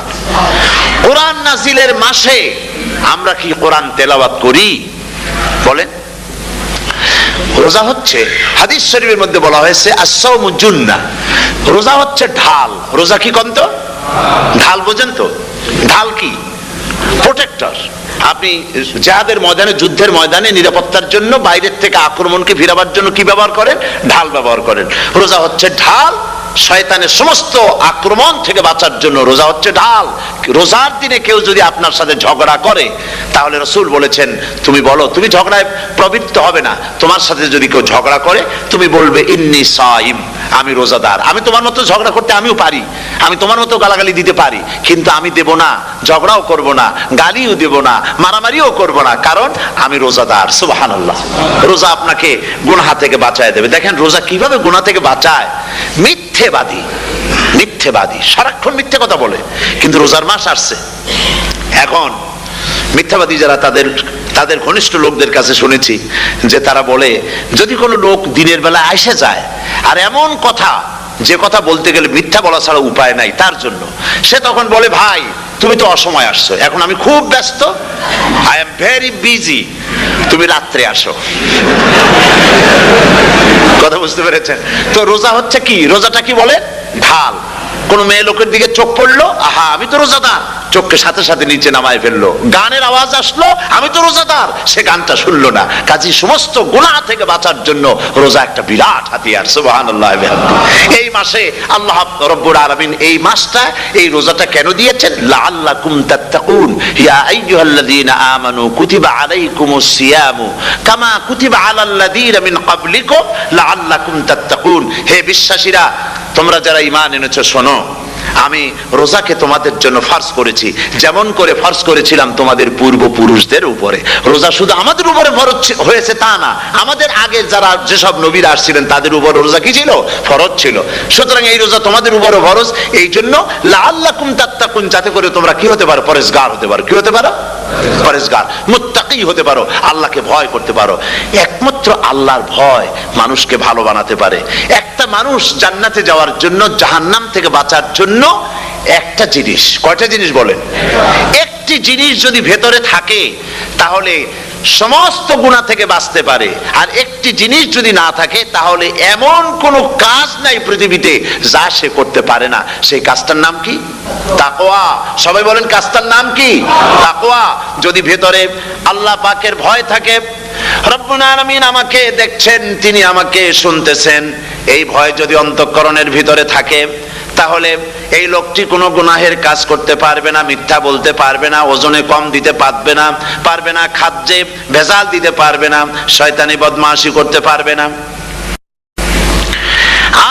কোরআন নাজিলের মাসে আমরা কি কোরআন তেলাওয়াত করি? বলেন। রোজা হচ্ছে, হাদিস শরীফের মধ্যে বলা হয়েছে আস-সাওমু জুন্নাহ, রোজা হচ্ছে ঢাল। রোজা কি কোন তো? ঢাল বোঝেন তো? ঢাল কি? প্রোটেক্টর। আপনি জিহাদের ময়দানে, যুদ্ধের ময়দানে নিরাপত্তার জন্য বাইরের থেকে আক্রমণকে ফিরাবার জন্য কি ব্যবহার করেন? ঢাল ব্যবহার করেন। রোজা হচ্ছে ঢাল। শয়তানের সমস্ত আক্রমণ থেকে বাঁচার জন্য রোজা হচ্ছে ঢাল। রোজার দিনে কেউ যদি আপনার সাথে ঝগড়া করে তাহলে রাসূল বলেছেন তুমি বলো, তুমি ঝগড়ায় প্রবৃত্ত হবে না। তোমার সাথে যদি কেউ ঝগড়া করে তুমি বলবে ইন্নী সাইম, আমি রোজাদার। আমি তোমার মতো ঝগড়া করতে আমিও পারি, আমি তোমার মতো গালাগালি দিতে পারি, কিন্তু আমি দেব না, ঝগড়াও করব না, গালিও দেব না, মারামারিও করব না, কারণ আমি রোজাদার। সুবহানাল্লাহ। রোজা আপনাকে গুনাহ থেকে বাঁচায় দেবে। দেখেন রোজা কিভাবে গুনাহ থেকে বাঁচায়। মিথ্যেবাদী, মিথ্যেবাদী সারাক্ষণ মিথ্যে কথা বলে, কিন্তু রোজার মাস আসছে। এখন মিথ্যাবাদী যারা তাদের ঘনিষ্ঠ লোকদের কাছে শুনেছি যে তারা বলে যদি কোনো লোক দিনের বেলা এসে যায় আর এমন কথা যে কথা বলতে গেলে মিথ্যা বলা ছাড়া উপায় নাই তার জন্য, সে তখন বলে ভাই তুমি তো অসময় আসছো, এখন আমি খুব ব্যস্ত, আই এম ভেরি বিজি, তুমি রাত্রে আসো। কথা বুঝতে পেরেছেন তো? রোজা হচ্ছে কি? রোজাটা কি বলে? ঢাল। কোন মেয়ে লোকের দিকে চোখ পড়লো, আহা আমি তো রোজাদার, চোখকে সাথে সাথে নিচে নামায় ফেললো। গানের আওয়াজ আসলো, আমি তো রোজাদার, সে গানটা শুনলো না। কাজী সমস্ত গুনাহ থেকে বাঁচার জন্য রোজা একটা বিরাট হাতিয়ার। সুবহানাল্লাহ। এই মাসে আল্লাহ রাব্বুল আলামিন এই মাসটা, এই রোজাটা কেন দিয়েছেন? লাআল্লাকুম তাত্তাকুন। ইয়া আইয়ুহাল্লাযীনা আমানু কুতিবা আলাইকুমুস সিয়ামু কামা কুতিবা আলাল্লাযীনা মিন ক্বাবলিকুম লাআল্লাকুম তাত্তাকুন। হে বিশ্বাসীরা, তোমরা যারা ঈমান এনেছো শোনো, আমি রোজাকে তোমাদের জন্য ফরজ করেছি যেমন করে ফরজ করেছিলাম তোমাদের পূর্বপুরুষদের উপরে। রোজা শুধু আমাদের উপরে ফরজ হয়েছে তা না, আমাদের আগে যারা যেসব নবীরা আসছিলেন তাদের উপর রোজা কি ছিল? ফরজ ছিল। সুতরাং এই রোজা তোমাদের উপরে ফরজ, এই জন্য লাআল্লাকুম তাত্তাকুন, যাতে করে তোমরা কি হতে পারো? পরেজগার হতে পারো। কি হতে পারো? পরেজগার, মুত্তাকি হতে পারো, আল্লাহকে ভয় করতে পারো। একমাত্র আল্লাহর ভয় মানুষকে ভালো বানাতে পারে। একটা মানুষ জান্নাতে যাওয়ার জন্য, জাহান্নাম থেকে বাঁচার জন্য একটা জিনিস, কয়টা জিনিস বলেন? একটি জিনিস যদি ভেতরে থাকে তাহলে সমস্ত গুনাহ থেকে বাঁচতে পারে। আর একটি জিনিস যদি না থাকে তাহলে এমন কোনো কাজ নাই পৃথিবীতে যা সে করতে পারে না। সেই কাজটার নাম কি? তাকওয়া। সবাই বলেন কাজটার নাম কি? তাকওয়া। যদি ভেতরে আল্লাহ পাকের ভয় থাকে, রব্বুল আলামিন আমাকে দেখছেন, তিনি আমাকে শুনতেছেন, এই ভয় যদি অন্তঃকরণের ভিতরে থাকে তাহলে এই লোকটি কোনো গুনাহের কাজ করতে পারবে না, মিথ্যা বলতে পারবে না, ওজনে কম দিতে পারবে না, খাদ্যে ভেজাল দিতে পারবে না, শয়তানি বদমাশি করতে পারবে না।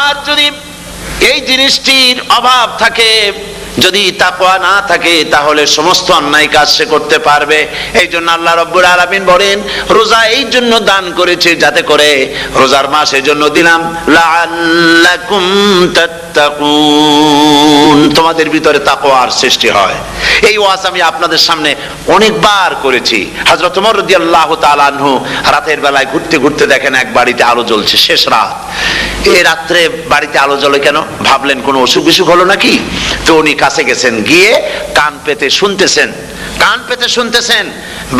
আর যদি এই জিনিসটির অভাব থাকে, যদি তাকওয়া না থাকে, তাহলে সমস্ত অন্যায় কাজ সে করতে পারবে। এই জন্য আল্লাহ রাব্বুল আলামিন বলেন, রোজা এই জন্য দান করেছে যাতে করে, রোজার মাস এই জন্য দিলাম, লাআল্লাকুম তাত্তাকুন, তোমাদের ভিতরে তাকওয়ার সৃষ্টি হয়। এই ওয়াজ আমি আপনাদের সামনে অনেকবার করেছি। হযরত ওমর রাদিয়াল্লাহু তাআলা আনহু রাতের বেলায় ঘুরতে ঘুরতে দেখেন এক বাড়িতে আলো জ্বলছে, শেষ রাত। এই রাত্রে বাড়িতে আলো জ্বলে কেন? ভাবলেন কোনো অসুখ বিসুখ হলো নাকি। তো উনি কাছে গেছেন, গিয়ে কান পেতে শুনতেছেন।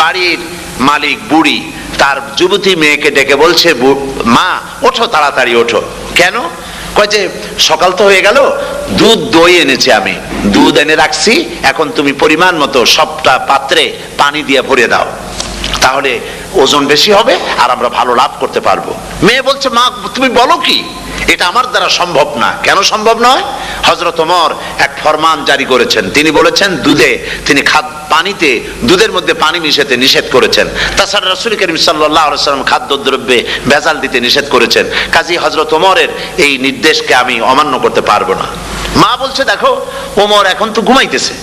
বাড়ির মালিক বুড়ি তার যুবতী মেয়েকে ডেকে বলছে, মা ওঠো, তাড়াতাড়ি ওঠো। কেন? কয় যে সকাল তো হয়ে গেল, দুধ দই এনেছি, আমি দুধ এনে রাখছি, এখন তুমি পরিমাণ মতো সবটা পাত্রে পানি দিয়ে ভরে দাও, তাহলে ওজন বেশি হবে আর আমরা ভালো লাভ করতে পারবো। মেয়ে বলছে, মা তুমি বলো কি, এটা আমার দ্বারা সম্ভব না। কেন সম্ভব নয়? হযরত ওমর এক ফরমান জারি করেছেন, তিনি বলেছেন পানিতে, দুধের মধ্যে পানি মিশাতে নিষেধ করেছেন। তাছাড়া রাসূল করিম সাল্লাল্লাহু আলাইহি ওয়াসাল্লাম খাদ্যদ্রব্যে ভেজাল দিতে নিষেধ করেছেন। কাজী হযরত ওমরের এই নির্দেশকে আমি অমান্য করতে পারবো না। মা বলছে, দেখো ওমর এখন তো ঘুমাইতেছে,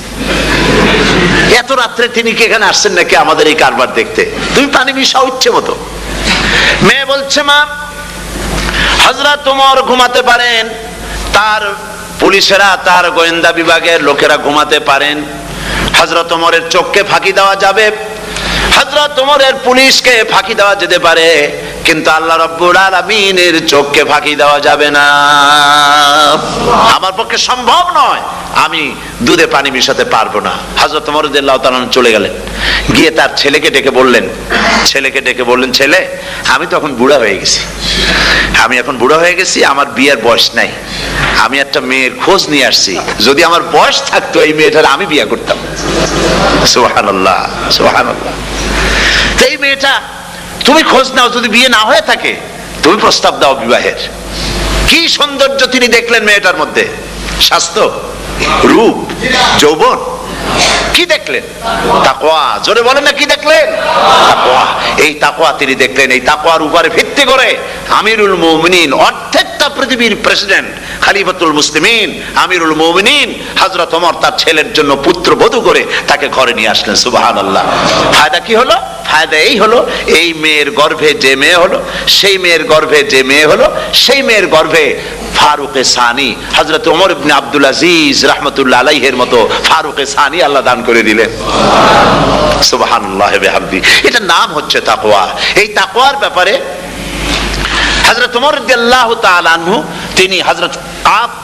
এত রাত্রে তিনি কি এখানে আসছেন নাকি আমাদের এই কারবার দেখতে, তুমি পানি মিশাও ইচ্ছে মতো। মেয়ে বলছে, মা হযরত ওমর ঘুমাতে পারেন, তার পুলিশেরা, তার গোয়েন্দা বিভাগের লোকেরা ঘুমাতে পারেন, হযরত ওমরের চোখকে ফাঁকি দেওয়া যাবে, হযরত ওমরের পুলিশকে ফাঁকি দেওয়া যেতে পারে, কিন্তু আল্লাহ রাব্বুল আলামিনের চোখকে ফাঁকি দেওয়া যাবে না। আমার পক্ষে সম্ভব নয়, আমি দুধে পানি মিশাতে পারবো না। হযরত ওমর রাদিয়াল্লাহু তাআলা চলে গেলেন, গিয়ে তার ছেলেকে ডেকে বললেন, ছেলে আমি তো এখন বুড়া হয়ে গেছি, আমার বিয়ের বয়স নাই, আমি একটা মেয়ের খোঁজ নিয়ে আসছি, যদি আমার বয়স থাকতো এই মেয়েটার আমি বিয়ে করতাম। সুবহানাল্লাহ, সুবহানাল্লাহ। এই মেয়েটা তুমি খোঁজ নাও, যদি বিয়ে না হয়ে থাকে তুমি প্রস্তাব দাও বিবাহের। কি সৌন্দর্য তিনি দেখলেন মেয়েটার মধ্যে, স্বাস্থ্য, রূপ, যৌবন, কি দেখলেন? তাকওয়া। জোরে বলেন না, কি দেখলেন? তাকওয়া। এই তাকওয়া তিনি দেখলেন। এই তাকওয়ার উপরে ভিত্তি করে আমিরুল মুমিনিন, অর্ধেকটা পৃথিবীর প্রেসিডেন্ট, খলিফাতুল মুসলিমিন, আমিরুল মুমিনিন হযরত ওমর তার ছেলের জন্য পুত্রবধূ করে তাকে ঘরে নিয়ে আসলেন। সুবহানাল্লাহ। ফায়দা কি হলো? ফায়দা এই হলো, এই মেয়ের গর্ভে যে মেয়ে হলো, সেই মেয়ের গর্ভে যে মেয়ে হলো, সেই মেয়ের গর্ভে ফারুকে সানি হযরত ওমর ইবনে আব্দুল আজিজ রাহমাতুল্লাহ আলাইহির মতো ফারুকে সানি আল্লাহ দান করে দিলেন। সুবহানাল্লাহ ওয়া বিহামদি। এটা নাম হচ্ছে তাকওয়া। এই তাকওয়ার ব্যাপারে হযরত ওমর রাদিয়াল্লাহু তাআলা আনহু তিনি হযরত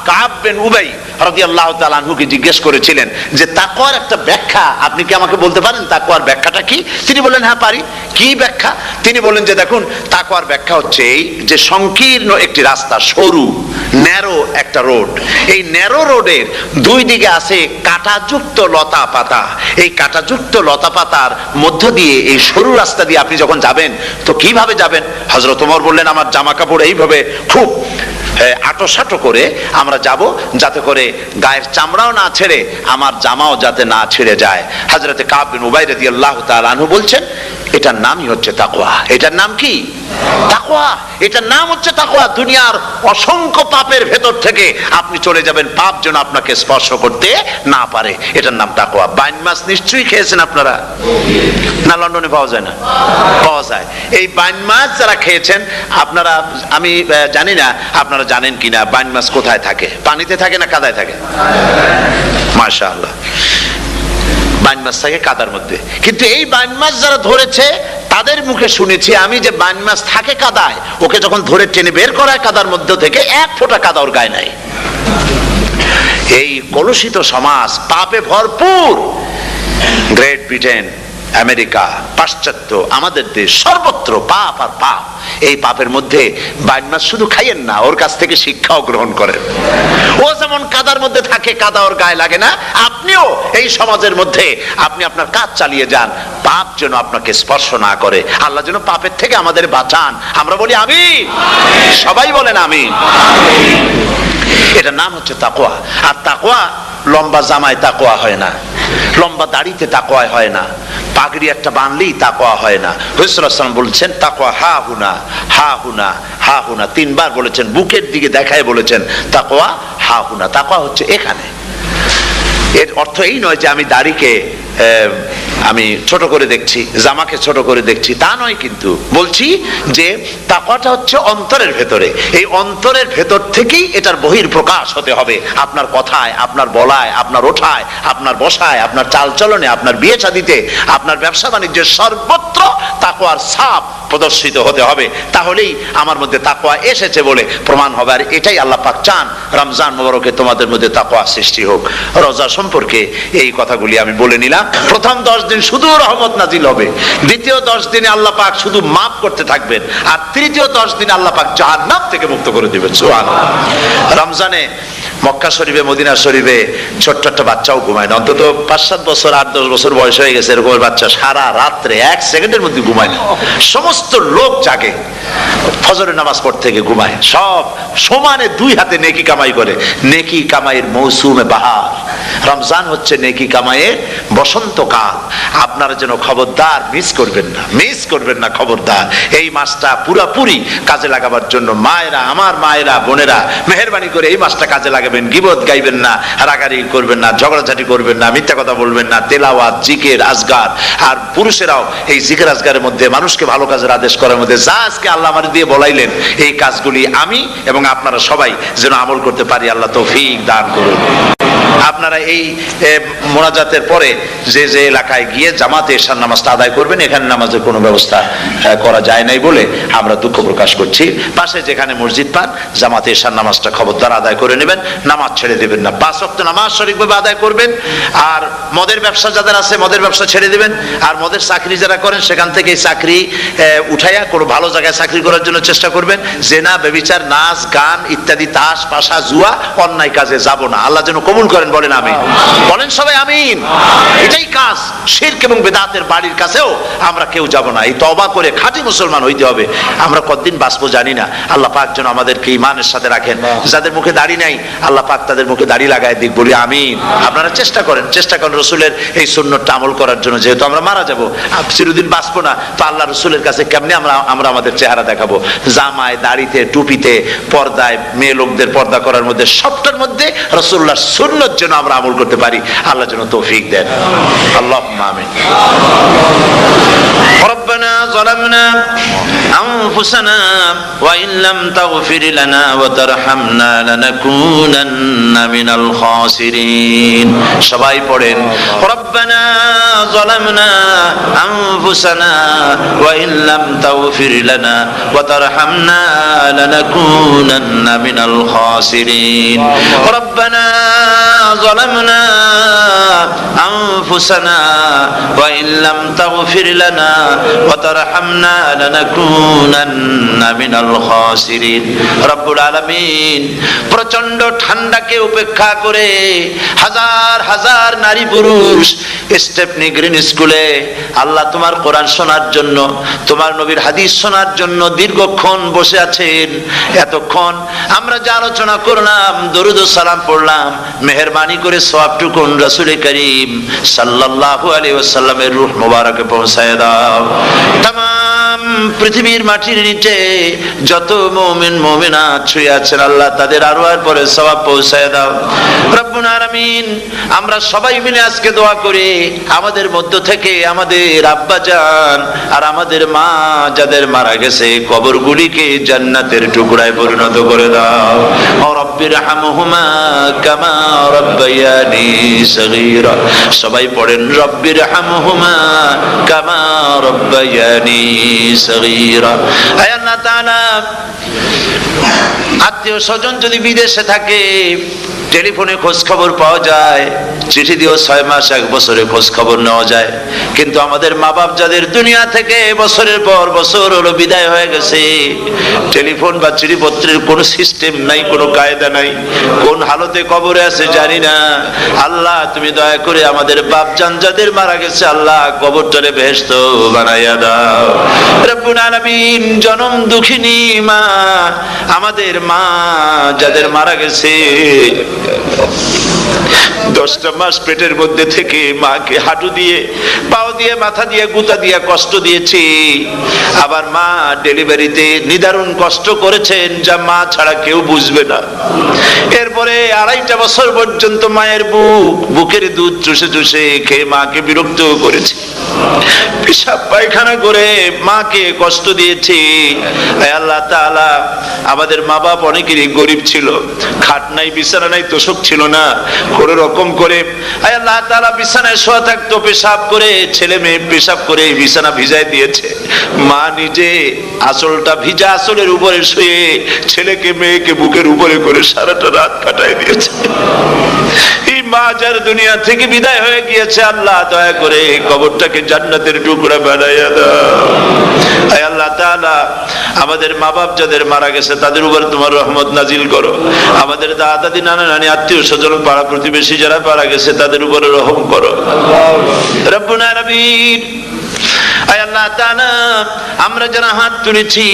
কাব বিন উবাই রাদিয়াল্লাহু তাআলা আনহুকে জিজ্ঞেস করেছিলেন যে তাকওয়ার একটা ব্যাখ্যা আপনি কি আমাকে বলতে পারেন, তাকওয়ার ব্যাখ্যাটা কি? তিনি বললেন, হ্যাঁ পারি। কি ব্যাখ্যা? তিনি বললেন যে দেখুন, তাকওয়ার ব্যাখ্যা হচ্ছে এই যে সংকীর্ণ একটি রাস্তা, সরু ন্যারো একটা রোড, এই ন্যারো রোডের দুই দিকে আছে কাঁটাযুক্ত লতা পাতা। এই কাঁটাযুক্ত লতা পাতার মধ্য দিয়ে এই সরু রাস্তা দিয়ে আপনি যখন যাবেন তো কিভাবে যাবেন? হযরত ওমর বললেন, আমার জামা কাপড় এইভাবে খুব আটোসাটো করে আমরা যাব, যাতে করে গায়ের চামড়াও না ছেড়ে আমার জামাও যাতে না ছেড়ে যায়। হযরতে কাব বিন উবাই রাদিয়াল্লাহু তাআলা আনহু বলছেন, এটার নামই হচ্ছে তাকওয়া। এটার নাম কি? তাকওয়া। এটার নাম হচ্ছে তাকওয়া। দুনিয়ার অসংখ্য পাপের ভেতর থেকে আপনি চলে যাবেন, পাপ যেন আপনাকে স্পর্শ করতে না পারে। এটার নাম তাকওয়া। বাইন মাছ নিশ্চয়ই খেয়েছেন আপনারা, না লন্ডনে পাওয়া যায় না? পাওয়া যায়। এই বাইন মাছ যারা খেয়েছেন আপনারা, আমি জানি না আপনারা জানেন কিনা, বাইন মাছ কোথায় থাকে? পানিতে থাকে না কাদায় থাকে? মাশাআল্লাহ, বাইন মাছ থাকে কাদার মধ্যে। কিন্তু এই বাইন মাছ যারা ধরেছে তাদের মুখে শুনেছি আমি যে বাইন মাছ থাকে কাদায়, ওকে যখন ধরে টেনে বের করা হয় কাদার মধ্যে থেকে, এক ফোঁটা কাদা ওর গায়ে নাই। এই কলুষিত সমাজ, পাপে ভরপুর। গ্রেট ব্রিটেন, আমেরিকা, পাশ্চাত্য, আমাদের দেশ, সর্বত্র পাপ আর পাপ। এই পাপের মধ্যে বাইন মাছ শুধু খাইয়েন না, ওর কাছ থেকে শিক্ষাও গ্রহণ করেন। ও যেমন কাদার মধ্যে থাকে, কাদা ওর গায়ে লাগে না, আপনিও এই সমাজের মধ্যে আপনি আপনার কাজ চালিয়ে যান, পাপ যেন আপনাকে স্পর্শ না করে। আল্লাহ যেন পাপের থেকে আমাদের বাঁচান। আমরা বলি আমিন, সবাই বলেন আমিন। এটার নাম হচ্ছে তাকওয়া। আর তাকওয়া লম্বা জামায় তাকওয়া হয় না, লম্বা দাড়িতে তাকওয়া হয় না, পাগড়ি একটা বানলেই তাকওয়া হয় না। রাসূলুল্লাহ সাল্লাল্লাহু আলাইহি ওয়াসাল্লাম বলেছেন তাকওয়া হা হুনা, হা হুনা, হা হুনা, তিনবার বলেছেন, বুকের দিকে দেখায় বলেছেন তাকওয়া হা হুনা। তাকওয়া হচ্ছে এখানে। এর অর্থ এই নয় যে আমি দাড়িকে আমি ছোট করে দেখছি, জামাকে ছোট করে দেখছি, তা নয়। কিন্তু বলছি যে তাকওয়াটা হচ্ছে অন্তরের ভেতরে। এই অন্তরের ভেতর থেকেই এটার বহির প্রকাশ হতে হবে। আপনার কথায়, আপনার বলায়, আপনার ওঠায়, আপনার বসায়, আপনার চালচলনে, আপনার বিয়ে শাদীতে, আপনার ব্যবসা বাণিজ্যের সর্বত্র তাকওয়ার ছাপ প্রদর্শিত হতে হবে। তাহলেই আমার মধ্যে তাকওয়া এসেছে বলে প্রমাণ হবে। আর এটাই আল্লাহ পাক চান, রমজান মোবারকে তোমাদের মধ্যে তাকওয়া সৃষ্টি হোক। রোজা সম্পর্কে এই কথাগুলি আমি বলে নিলাম। প্রথম 10 দিন শুধু রহমত নাজিল হবে, দ্বিতীয় 10 দিনে আল্লাহ পাক শুধু মাফ করতে থাকবেন, আর তৃতীয় 10 দিনে আল্লাহ পাক জাহান্নাম থেকে মুক্ত করে দিবেন। সুবহানাল্লাহ। রমজানে মক্কা শরীফে, মদিনা শরীফে ছোট্ট একটা বাচ্চাও ঘুমায় না। অন্তত 5-7 বছর, 8-10 বছর বয়স হয়ে গেছে এরকম বাচ্চা সারা রাত্রে 1 সেকেন্ডের মধ্যে ঘুমায় না। সমস্ত লোক জাগে, ফজরের নামাজ পড়তে থেকে ঘুমায়, সব সমানে 2 হাতে নেকি কামাই করে। নেকি কামাইয়ের মৌসুমে বাহার। রমজান হচ্ছে নেকি কামাইয়ের বসন্তকাল। আপনারা যেন খবরদার মিস করবেন না, মিস করবেন না, খবরদার। এই মাসটা পুরাপুরি কাজে লাগাবার জন্য মায়েরা, আমার মায়েরা, বোনেরা, মেহেরবানি করে এই মাসটা কাজে লাগাবেন। গীবত গাইবেন না, রাগারাগি করবেন না, ঝগড়াঝাটি করবেন না, মিথ্যা কথা বলবেন না, তেলাওয়াত, জিকির, আজগার। আর পুরুষেরাও এই জিকির আজগারের মধ্যে, মানুষকে ভালো কাজের আদেশ করার মধ্যে যা আজকে আল্লাহ আমার দিয়ে বলাইলেন, এই কাজগুলি আমি এবং আপনারা সবাই যেন আমল করতে পারি। আল্লাহ তৌফিক দান করুন। আপনারা এই মোনাজাতের পরে যে যে এলাকায় গিয়ে জামাতে এশার নামাজটা আদায় করবেন। এখানে নামাজের কোনো ব্যবস্থা করা যায় নাই বলে আমরা দুঃখ প্রকাশ করছি। পাশে যেখানে মসজিদ পান, জামাতে এশার নামাজটা খবরদার আদায় করে নেবেন, নামাজ ছেড়ে দেবেন না। 5 ওয়াক্ত নামাজ সঠিকভাবে আদায় করবেন। আর মদের ব্যবসা যাদের আছে, মদের ব্যবসা ছেড়ে দেবেন। আর মদের চাকরি যারা করেন, সেখান থেকে চাকরি উঠাইয়া কোনো ভালো জায়গায় চাকরি করার জন্য চেষ্টা করবেন। জেনা, ব্যভিচার, নাচ, গান ইত্যাদি, তাস, পাশা, জুয়া, অন্যায় কাজে যাব না। আল্লাহ যেন কবুল করেন, বলেন আমিন। বলেন সবাই আমিন। এটাই কাজ। শিরক এবং বেদাতের বাড়ির কাছেও আমরা কেউ যাব না। এই তওবা করে খাঁটি মুসলমান হইতে হবে। আমরা কতদিন বাঁচবো জানি না। আল্লাহ পাক যেন আমাদেরকে ঈমানের সাথে রাখেন। যাদের মুখে দাড়ি নাই, আল্লাহ পাক তাদের মুখে দাড়ি লাগায় দিক, বলি আমিন। আপনারা চেষ্টা করেন রসুলের এই সুন্নতটা আমল করার জন্য। যেহেতু আমরা মারা যাব, চিরদিন বাঁচবো না, তো আল্লাহ রসুলের কাছে কেমনে আমরা আমাদের চেহারা দেখাবো? জামায়, দাড়িতে, টুপিতে, পর্দায়, মেয়ে লোকদের পর্দা করার মধ্যে, সবটার মধ্যে রাসূলুল্লাহর সুন্নত যেন আমরা আমল করতে পারি। আল্লাহ যেন তৌফিক দেন। আল্লাহুম্মা আমিন। ربنا ظلمنا أنفسنا وإن لم تغفر لنا وترحمنا لنكونن من الخاسرين। সবাই পড়েন ربنا ظلمنا أنفسنا وإن لم تغفر لنا وترحمنا لنكونن من الخاسرين। ربنا ظلمنا أنفسنا وإن لم تغفر لنا وترحمنا لنكونن من الخاسرين। রব্বুল আলামিন প্রচন্ড ঠান্ডাকে উপেক্ষা করে হাজার হাজার নারী পুরুষ স্টেপনি গ্রিন স্কুলে আল্লাহ তোমার কোরআন শোনার জন্য, তোমার নবীর হাদিস শোনার জন্য দীর্ঘক্ষণ বসে আছেন। এতক্ষণ আমরা যা আলোচনা করলাম, দরুদ ও সালাম পড়লাম, মেহেরবানি করে সওয়াবটুকুন রাসূল করিম সাল্লাল্লাহু আলাইহি ওয়াসাল্লামের রূহ মুবারকে পৌঁছায় দাও। তামাম পৃথিবীর মাটির নিচে যত মুমিন মুমিনাত শুয়ে আছেন, আল্লাহ তাদের আরওয়ার পরে সওয়াব পৌঁছায় দাও। রব্বুল আলামিন আমরা সবাই মিলে আজকে দোয়া করি, আমাদের মধ্য থেকে আমাদের আব্বা জান আর আমাদের মা যাদের মারা গেছে, কবরগুলিকে জান্নাতের টুকরায় পরিণত করে দাও। রব্বির হামহুমা কামা রব্বায়ানি সগীরা। সবাই পড়েন রব্বির হামহুমা কামা রব্বায়ানি সগীরা। আয় আল্লাহ তাআলা আত্মীয় স্বজন যদি বিদেশে থাকে টেলিফোনে খোঁজ খবর পাওয়া যায়, চিঠি দিয়েও 6 মাস 1 বছরে খোঁজ খবর নেওয়া যায়। কিন্তু আমাদের মা বাপ যাদের দুনিয়া থেকে বছরের পর বছর হলো বিদায় হয়ে গেছে, টেলিফোন বা চিঠিপত্রের কোনো সিস্টেম নাই, কোনো কায়দা নাই, কোন হালতে কবরে আছে জানি না। আল্লাহ তুমি দয়া করে আমাদের বাপ জান যাদের মারা গেছে আল্লাহ কবরটারে বেহেশত বানাইয়া দাও। রব্বুল আলামিন জনম দুঃখিনী মা, আমাদের মা যাদের মারা গেছে 10টা মাস পেটের মধ্যে থেকে মাকে হাঁটু দিয়ে পাও দিয়ে মাথা দিয়ে গুতা দিয়ে কষ্ট দিয়েছি। আবার মা ডেলিভারিতে নিদারুণ কষ্ট করেছেন যা মা ছাড়া কেউ বুঝবে না। এরপরে 2.5 বছর পর্যন্ত মায়ের বুকের দুধ চুষে চুষে খেয়ে মাকে বিরক্ত করেছি, পেশাব পায়খানা করে মাকে কষ্ট দিয়েছি। আল্লাহ তাআলা আমাদের মা বাপ অনেকেরই গরিব ছিল, খাট নাই বিছানা নাই তোষক ছিল না, কোন রকম করে আল্লাহ তাআলা বিছানায় শোয়া থাকতো, পেশাব করে ছেলে মেয়ে পেশাব করে বিছানা ভিজায় দিয়েছে। মা নিজে আঁচলটা ভিজা আঁচলের উপরে শুয়ে ছেলেকে মেয়েকে বুকের উপরে করে সারাটা রাত কাটায় দিয়েছে। এই মা যার দুনিয়া থেকে বিদায় হয়ে গিয়েছে আল্লাহ দয়া করে কবরটাকে জান্নাতের টুকরা বানাইয়া দাও। আল্লাহ তাআলা আমাদের মা বাপ যাদের মারা গেছে তাদের উপর তোমার রহমত নাজিল করো। আমাদের দাদা দাদি নানা নানি আত্মীয় স্বজন পাড়া প্রতিবেশী যারা মারা গেছে তাদের উপরে রহম করো। রব্বুল আলামিন আল্লাহ তাআলা আমরা যারা হাত তুলেছি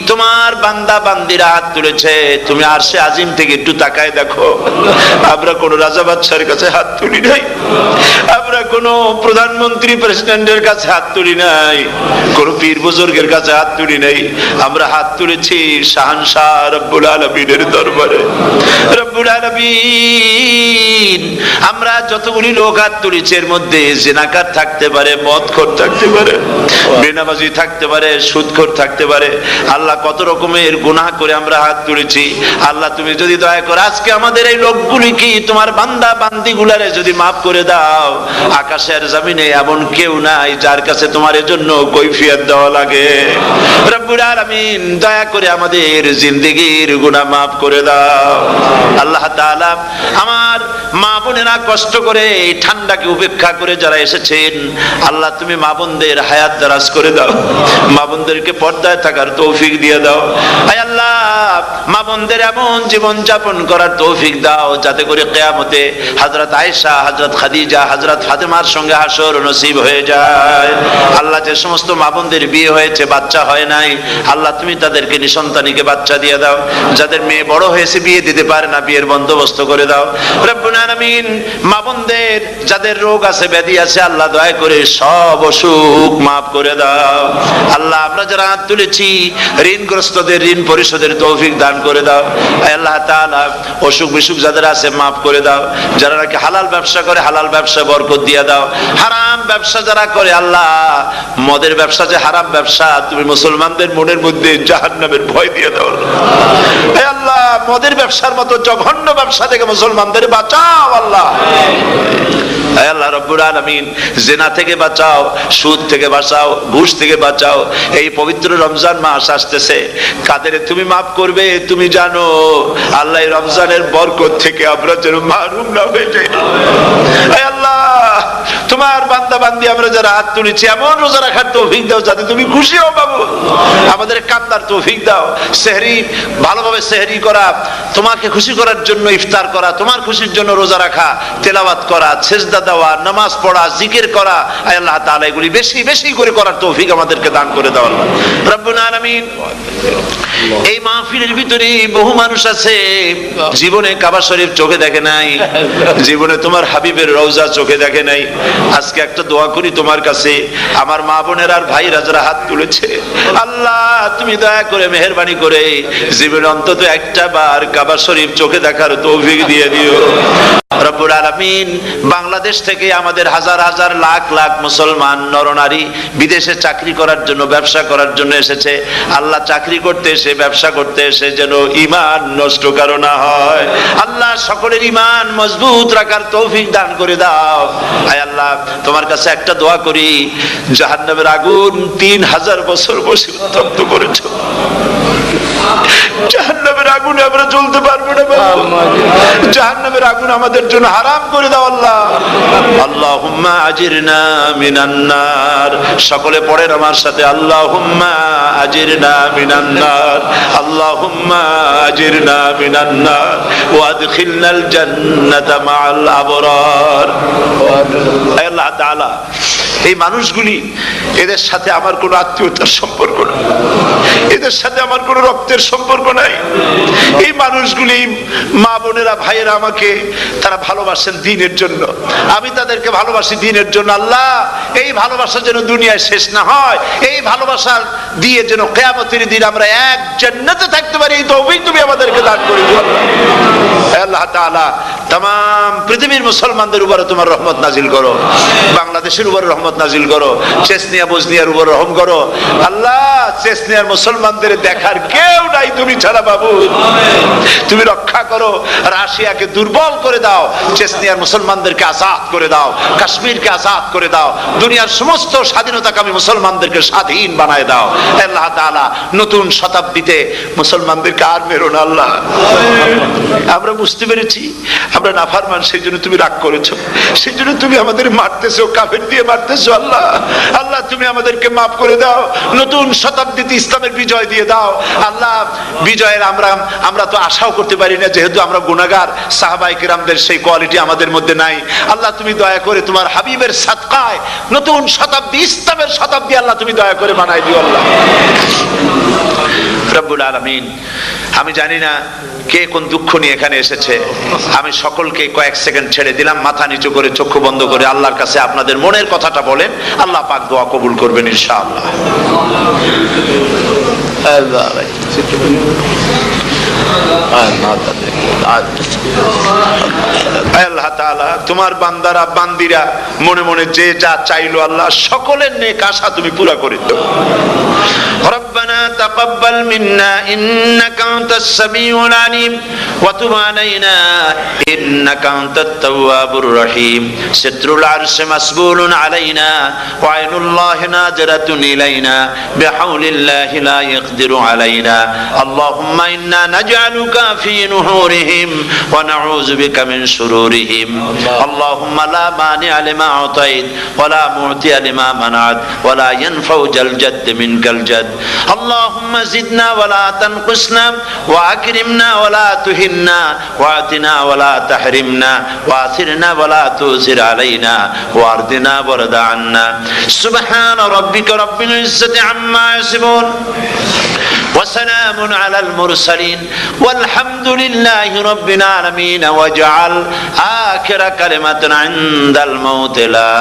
তোমার বান্দা বান্দিরা হাত তুলেছে, তুমি আরশে আজিম থেকে একটু তাকায় দেখো। আমরা কোন রাজা বাদশার কাছে হাত তুলি নাই, আমরা কোন প্রধানমন্ত্রী প্রেসিডেন্টের কাছে হাত তুলি নাই, কোন পীর বুজুর্গের কাছে হাত তুলি নাই। আমরা হাত তুলেছি শাহানশাহ রব্বুল আলামিনের দরবারে। রব্বুল আলামিন আমরা যতগুলি লোক হাত তুলেছি এর মধ্যে জিনাকার থাকতে পারে, মদখোর থাকতে পারে, বেনামাজি থাকতে পারে, সুদখোর থাকতে পারে। আল্লাহ কত রকমের গুনাহ করে আমরা হাত তুলেছি। আল্লাহ তুমি যদি দয়া করে আজকে আমাদের এই লোকগুলি কি তোমার বান্দা বান্দি গুলারে যদি মাফ করে দাও, আকাশের জমিনে এমন কেউ নাই যার কাছে তোমার এজন্য কৈফিয়ত দেওয়া লাগে। রব্বুল আলামিন দয়া করে আমাদের জিন্দেগির গুনাহ মাফ করে দাও। আল্লাহ তাআলা আমার মা বোনেরা কষ্ট করে এই ঠান্ডাকে উপেক্ষা করে যারা এসেছেন আল্লাহ তুমি মা বোনদের হায়াত দারাজ করে দাও, মা বোনদেরকে পর্দায় থাকার তৌফিক দিয়ে দাও। আয় আল্লাহ মা বোনদের এমন জীবন যাপন করার তৌফিক দাও যাতে করে কিয়ামতে হযরত আয়েশা, হযরত খাদিজা, হযরত ফাতেমার সঙ্গে হাসর নসিব হয়ে যায়। আল্লাহ যে সমস্ত মা বোনদের বিয়ে হয়েছে বাচ্চা হয় নাই আল্লাহ তুমি তাদেরকে নিঃসন্তানীকে বাচ্চা দিয়ে দাও। যাদের মেয়ে বড় হয়েছে বিয়ে দিতে পারে না বিয়ের বন্দোবস্ত করে দাও। রব্বুল আলামিন মা বোনদের যাদের রোগ আছে ব্যাধি আছে আল্লাহ দয়া করে সব অসুখ মাফ করে দাও। আল্লাহ আমরা যারা হাত তুলেছি ঋণগ্রস্তদের ঋণ পরিশোধের তৌফিক দান করে দাও। আল্লাহ তাআলা অসুখ বিসুখ যাদের আছে মাফ করে দাও। যারা নাকি হালাল ব্যবসা করে হালাল ব্যবসা বরকত দিয়ে দাও। হারাম ব্যবসা যারা করে আল্লাহ মদের ব্যবসা যে হারাম ব্যবসা তুমি মুসলমানদের মনের মধ্যে জাহান্নামের ভয় দিয়ে দাও। হে আল্লাহ মদের ব্যবসার মতো জঘন্য ব্যবসা থেকে মুসলমানদের বাঁচাও আল্লাহ। হে আল্লাহ রব্বুল আলামিন জিনা থেকে বাঁচাও, সুদ থেকে বাঁচাও, ঘুষ থেকে বাঁচাও। এই পবিত্র রমজান মাস আসতেছে, কাদের তুমি মাফ করবে তুমি জানো। আল্লাহ এই রমজানের বরকত থেকে আমরা যেন মাহরুম না হয়ে যাই। হে আল্লাহ তোমার বান্দা বান্দি আমরা যারা হাত তুলেছি এমন রোজা রাখার তৌফিক দাও যাতে তুমি খুশি হও বাবু। আমাদের কান্দার তৌফিক দাও, সেহরি ভালোভাবে সেহরি করা, তোমাকে খুশি করার জন্য ইফতার করা, তোমার খুশির জন্য রোজা রাখা, তেলাওয়াত করা, সেজদা দেওয়া, নামাজ পড়া, জিকির করা। আয় আল্লাহ তাআলা এগুলি বেশি বেশি করে করার তৌফিক আমাদেরকে দান করে দাও আল্লাহ রব্বুল আলামিন। এই মাহফিলের ভিতরে বহু মানুষ আছে জীবনে কাবা শরীফ চোখে দেখে নাই, জীবনে তোমার হাবিবের রওজা চোখে দেখে নাই। আজকে একটা দোয়া করি তোমার কাছে, আমার মা বোনের আর ভাইরা যারা হাত তুলেছে আল্লাহ তুমি দয়া করে মেহেরবানি করে জীবনে অন্তত একটা বার কাবা শরীফ চোখে দেখার তৌফিক দিয়ে দিও রব্বুল আলামিন। বাংলাদেশ থেকে আমাদের হাজার হাজার লাখ লাখ মুসলমান নরনারী বিদেশে চাকরি করার জন্য ব্যবসা করার জন্য এসেছে। আল্লাহ চাকরি করতে এসে ব্যবসা করতে এসে যেন ঈমান নষ্ট কারো না হয়। আল্লাহ সকলের ঈমান মজবুত রাখার তৌফিক দান করে দাও। আয় আল্লাহ তোমার কাছে একটা দোয়া করি, জাহান্নামের আগুন 3000 বছর বসে উত্তপ্ত করেছো, জাহান্নামের আগুনে আমরা জ্বলতে পারবো না বাবা, জাহান্নামের আগুন আমাদের জন্য হারাম করে দাও আল্লাহ। আল্লাহুম্মা আজিরনা মিনান নার, সকলে পড়েন আমার সাথে, আল্লাহুম্মা আজিরনা মিনান নার, আল্লাহুম্মা আজিরনা মিনান নার ওয়া আদখিলনাল জান্নাতা মাআল আবরার। আল্লাহ তাআলা এই মানুষগুলি, এদের সাথে আমার কোনো আত্মীয়তার সম্পর্ক নেই, এদের সাথে আমার কোনো রক্তের সম্পর্ক নাই। এই মানুষগুলি, মা বোনেরা, ভাইয়েরা, আমাকে তারা ভালোবাসেন দ্বীনের জন্য, আমি তাদেরকে ভালোবাসি দ্বীনের জন্য। আল্লাহ, এই ভালোবাসা যেন দুনিয়ায় শেষ না হয়, এই ভালোবাসা দিয়ে যেন কিয়ামতের দিন আমরা এক জান্নাতে থাকতে পারি, এই তৌফিক তুমি আমাদেরকে দান করে দিও আল্লাহ তাআলা। तमाम পৃথিবীর মুসলমানদের উপরে তোমার রহমত নাজিল করো, বাংলাদেশের উপরে রহমত নাজিল করো, চেচনিয়া বসনিয়ার উপর রহম করো আল্লাহ। চেচনিয়ার মুসলমানদের দেখার কেউ নাই তুমি ছাড়া বাবু, তুমি রক্ষা করো। রাশিয়াকে দুর্বল করে দাও, চেচনিয়ার মুসলমানদেরকে আজাদ করে দাও, কাশ্মীরকে আজাদ করে দাও, দুনিয়ার সমস্ত স্বাধীনতাকামী মুসলমানদেরকে স্বাধীন বানায় দাও আল্লাহ তাআলা। নতুন শতাব্দীতে মুসলমানদেরকে আর মেরো না আল্লাহ। আমরা বুঝতে পেরেছি আমরা নাফরমান, সেই জন্য তুমি রাগ করেছো, সেই জন্য তুমি আমাদের মারতেছো, কাফের দিয়ে মারতেছো আল্লাহ। আল্লাহ, তুমি আমাদেরকে মাফ করে দাও, নতুন শতাব্দীতে ইসলামের বিজয় দিয়ে দাও আল্লাহ। বিজয়ের আমরা তো আশাও করতে পারি না, যেহেতু আমরা গুনাহগার। সাহাবায়ে কিরামদের সেই কোয়ালিটি আমাদের মধ্যে নাই আল্লাহ। তুমি দয়া করে তোমার হাবিবের সাদকায় নতুন শতাব্দী, ইসলামের শতাব্দী আল্লাহ তুমি দয়া করে বানাই দিও আল্লাহ রব্বুল আলামিন। আমি জানি না কে কোন দুঃখ নিয়ে এখানে এসেছে, আমি সকলকে কয়েক সেকেন্ড ছেড়ে দিলাম, মাথা নিচু করে চক্ষু বন্ধ করে আল্লাহর কাছে আপনাদের মনের কথাটা বলেন, আল্লাহ পাক দোয়া কবুল করবেন ইনশাআল্লাহ। আল্লাহ তাআলা, তোমার বান্দারা বান্দিরা মনে মনে যে যা চাইলো আল্লাহ, সকলের নেক আশা তুমি পুরা করে দাও। রব্বানা তাকাব্বাল মিন্না ইন্নাকা আনতাস সামিউল আলিম ওয়া তুব আলাইনা ইন্নাকা আনতাত তাওয়াবুর রহিম। সিত্রুল আরশি মাসবুলুন আলাইনা ওয়া আইনুল্লাহি নাযিরাতুন ইলাইনা বিহাউলিল্লাহি লা ইয়াকদিরু আলাইনা। আল্লাহুম্মা ইন্না নাজআলুকা ফি নুহুরিহিম ওয়া নাউযু বিকা মিন শুরুরিহিম। আল্লাহুম্মা লা মানি'a লিমা আতাইত ওয়া লা মু'তিয়া লিমা মানা'ত ওয়া লা ইয়ানফা'ু জাল জাদ মিনকাল জাদ। اللهم زدنا ولا تنقصنا واكرمنا ولا تهنا واعطنا ولا تحرمنا واثرنا ولا تؤثر علينا وارضنا وارض عنا. سبحان ربك رب العزة عما يصفون وسلام على المرسلين والحمد لله رب العالمين. واجعل آخر كلمة عند الموت لا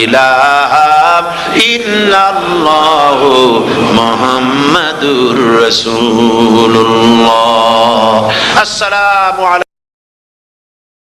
إله إلا الله محمد رسول الله. السلام عليكم.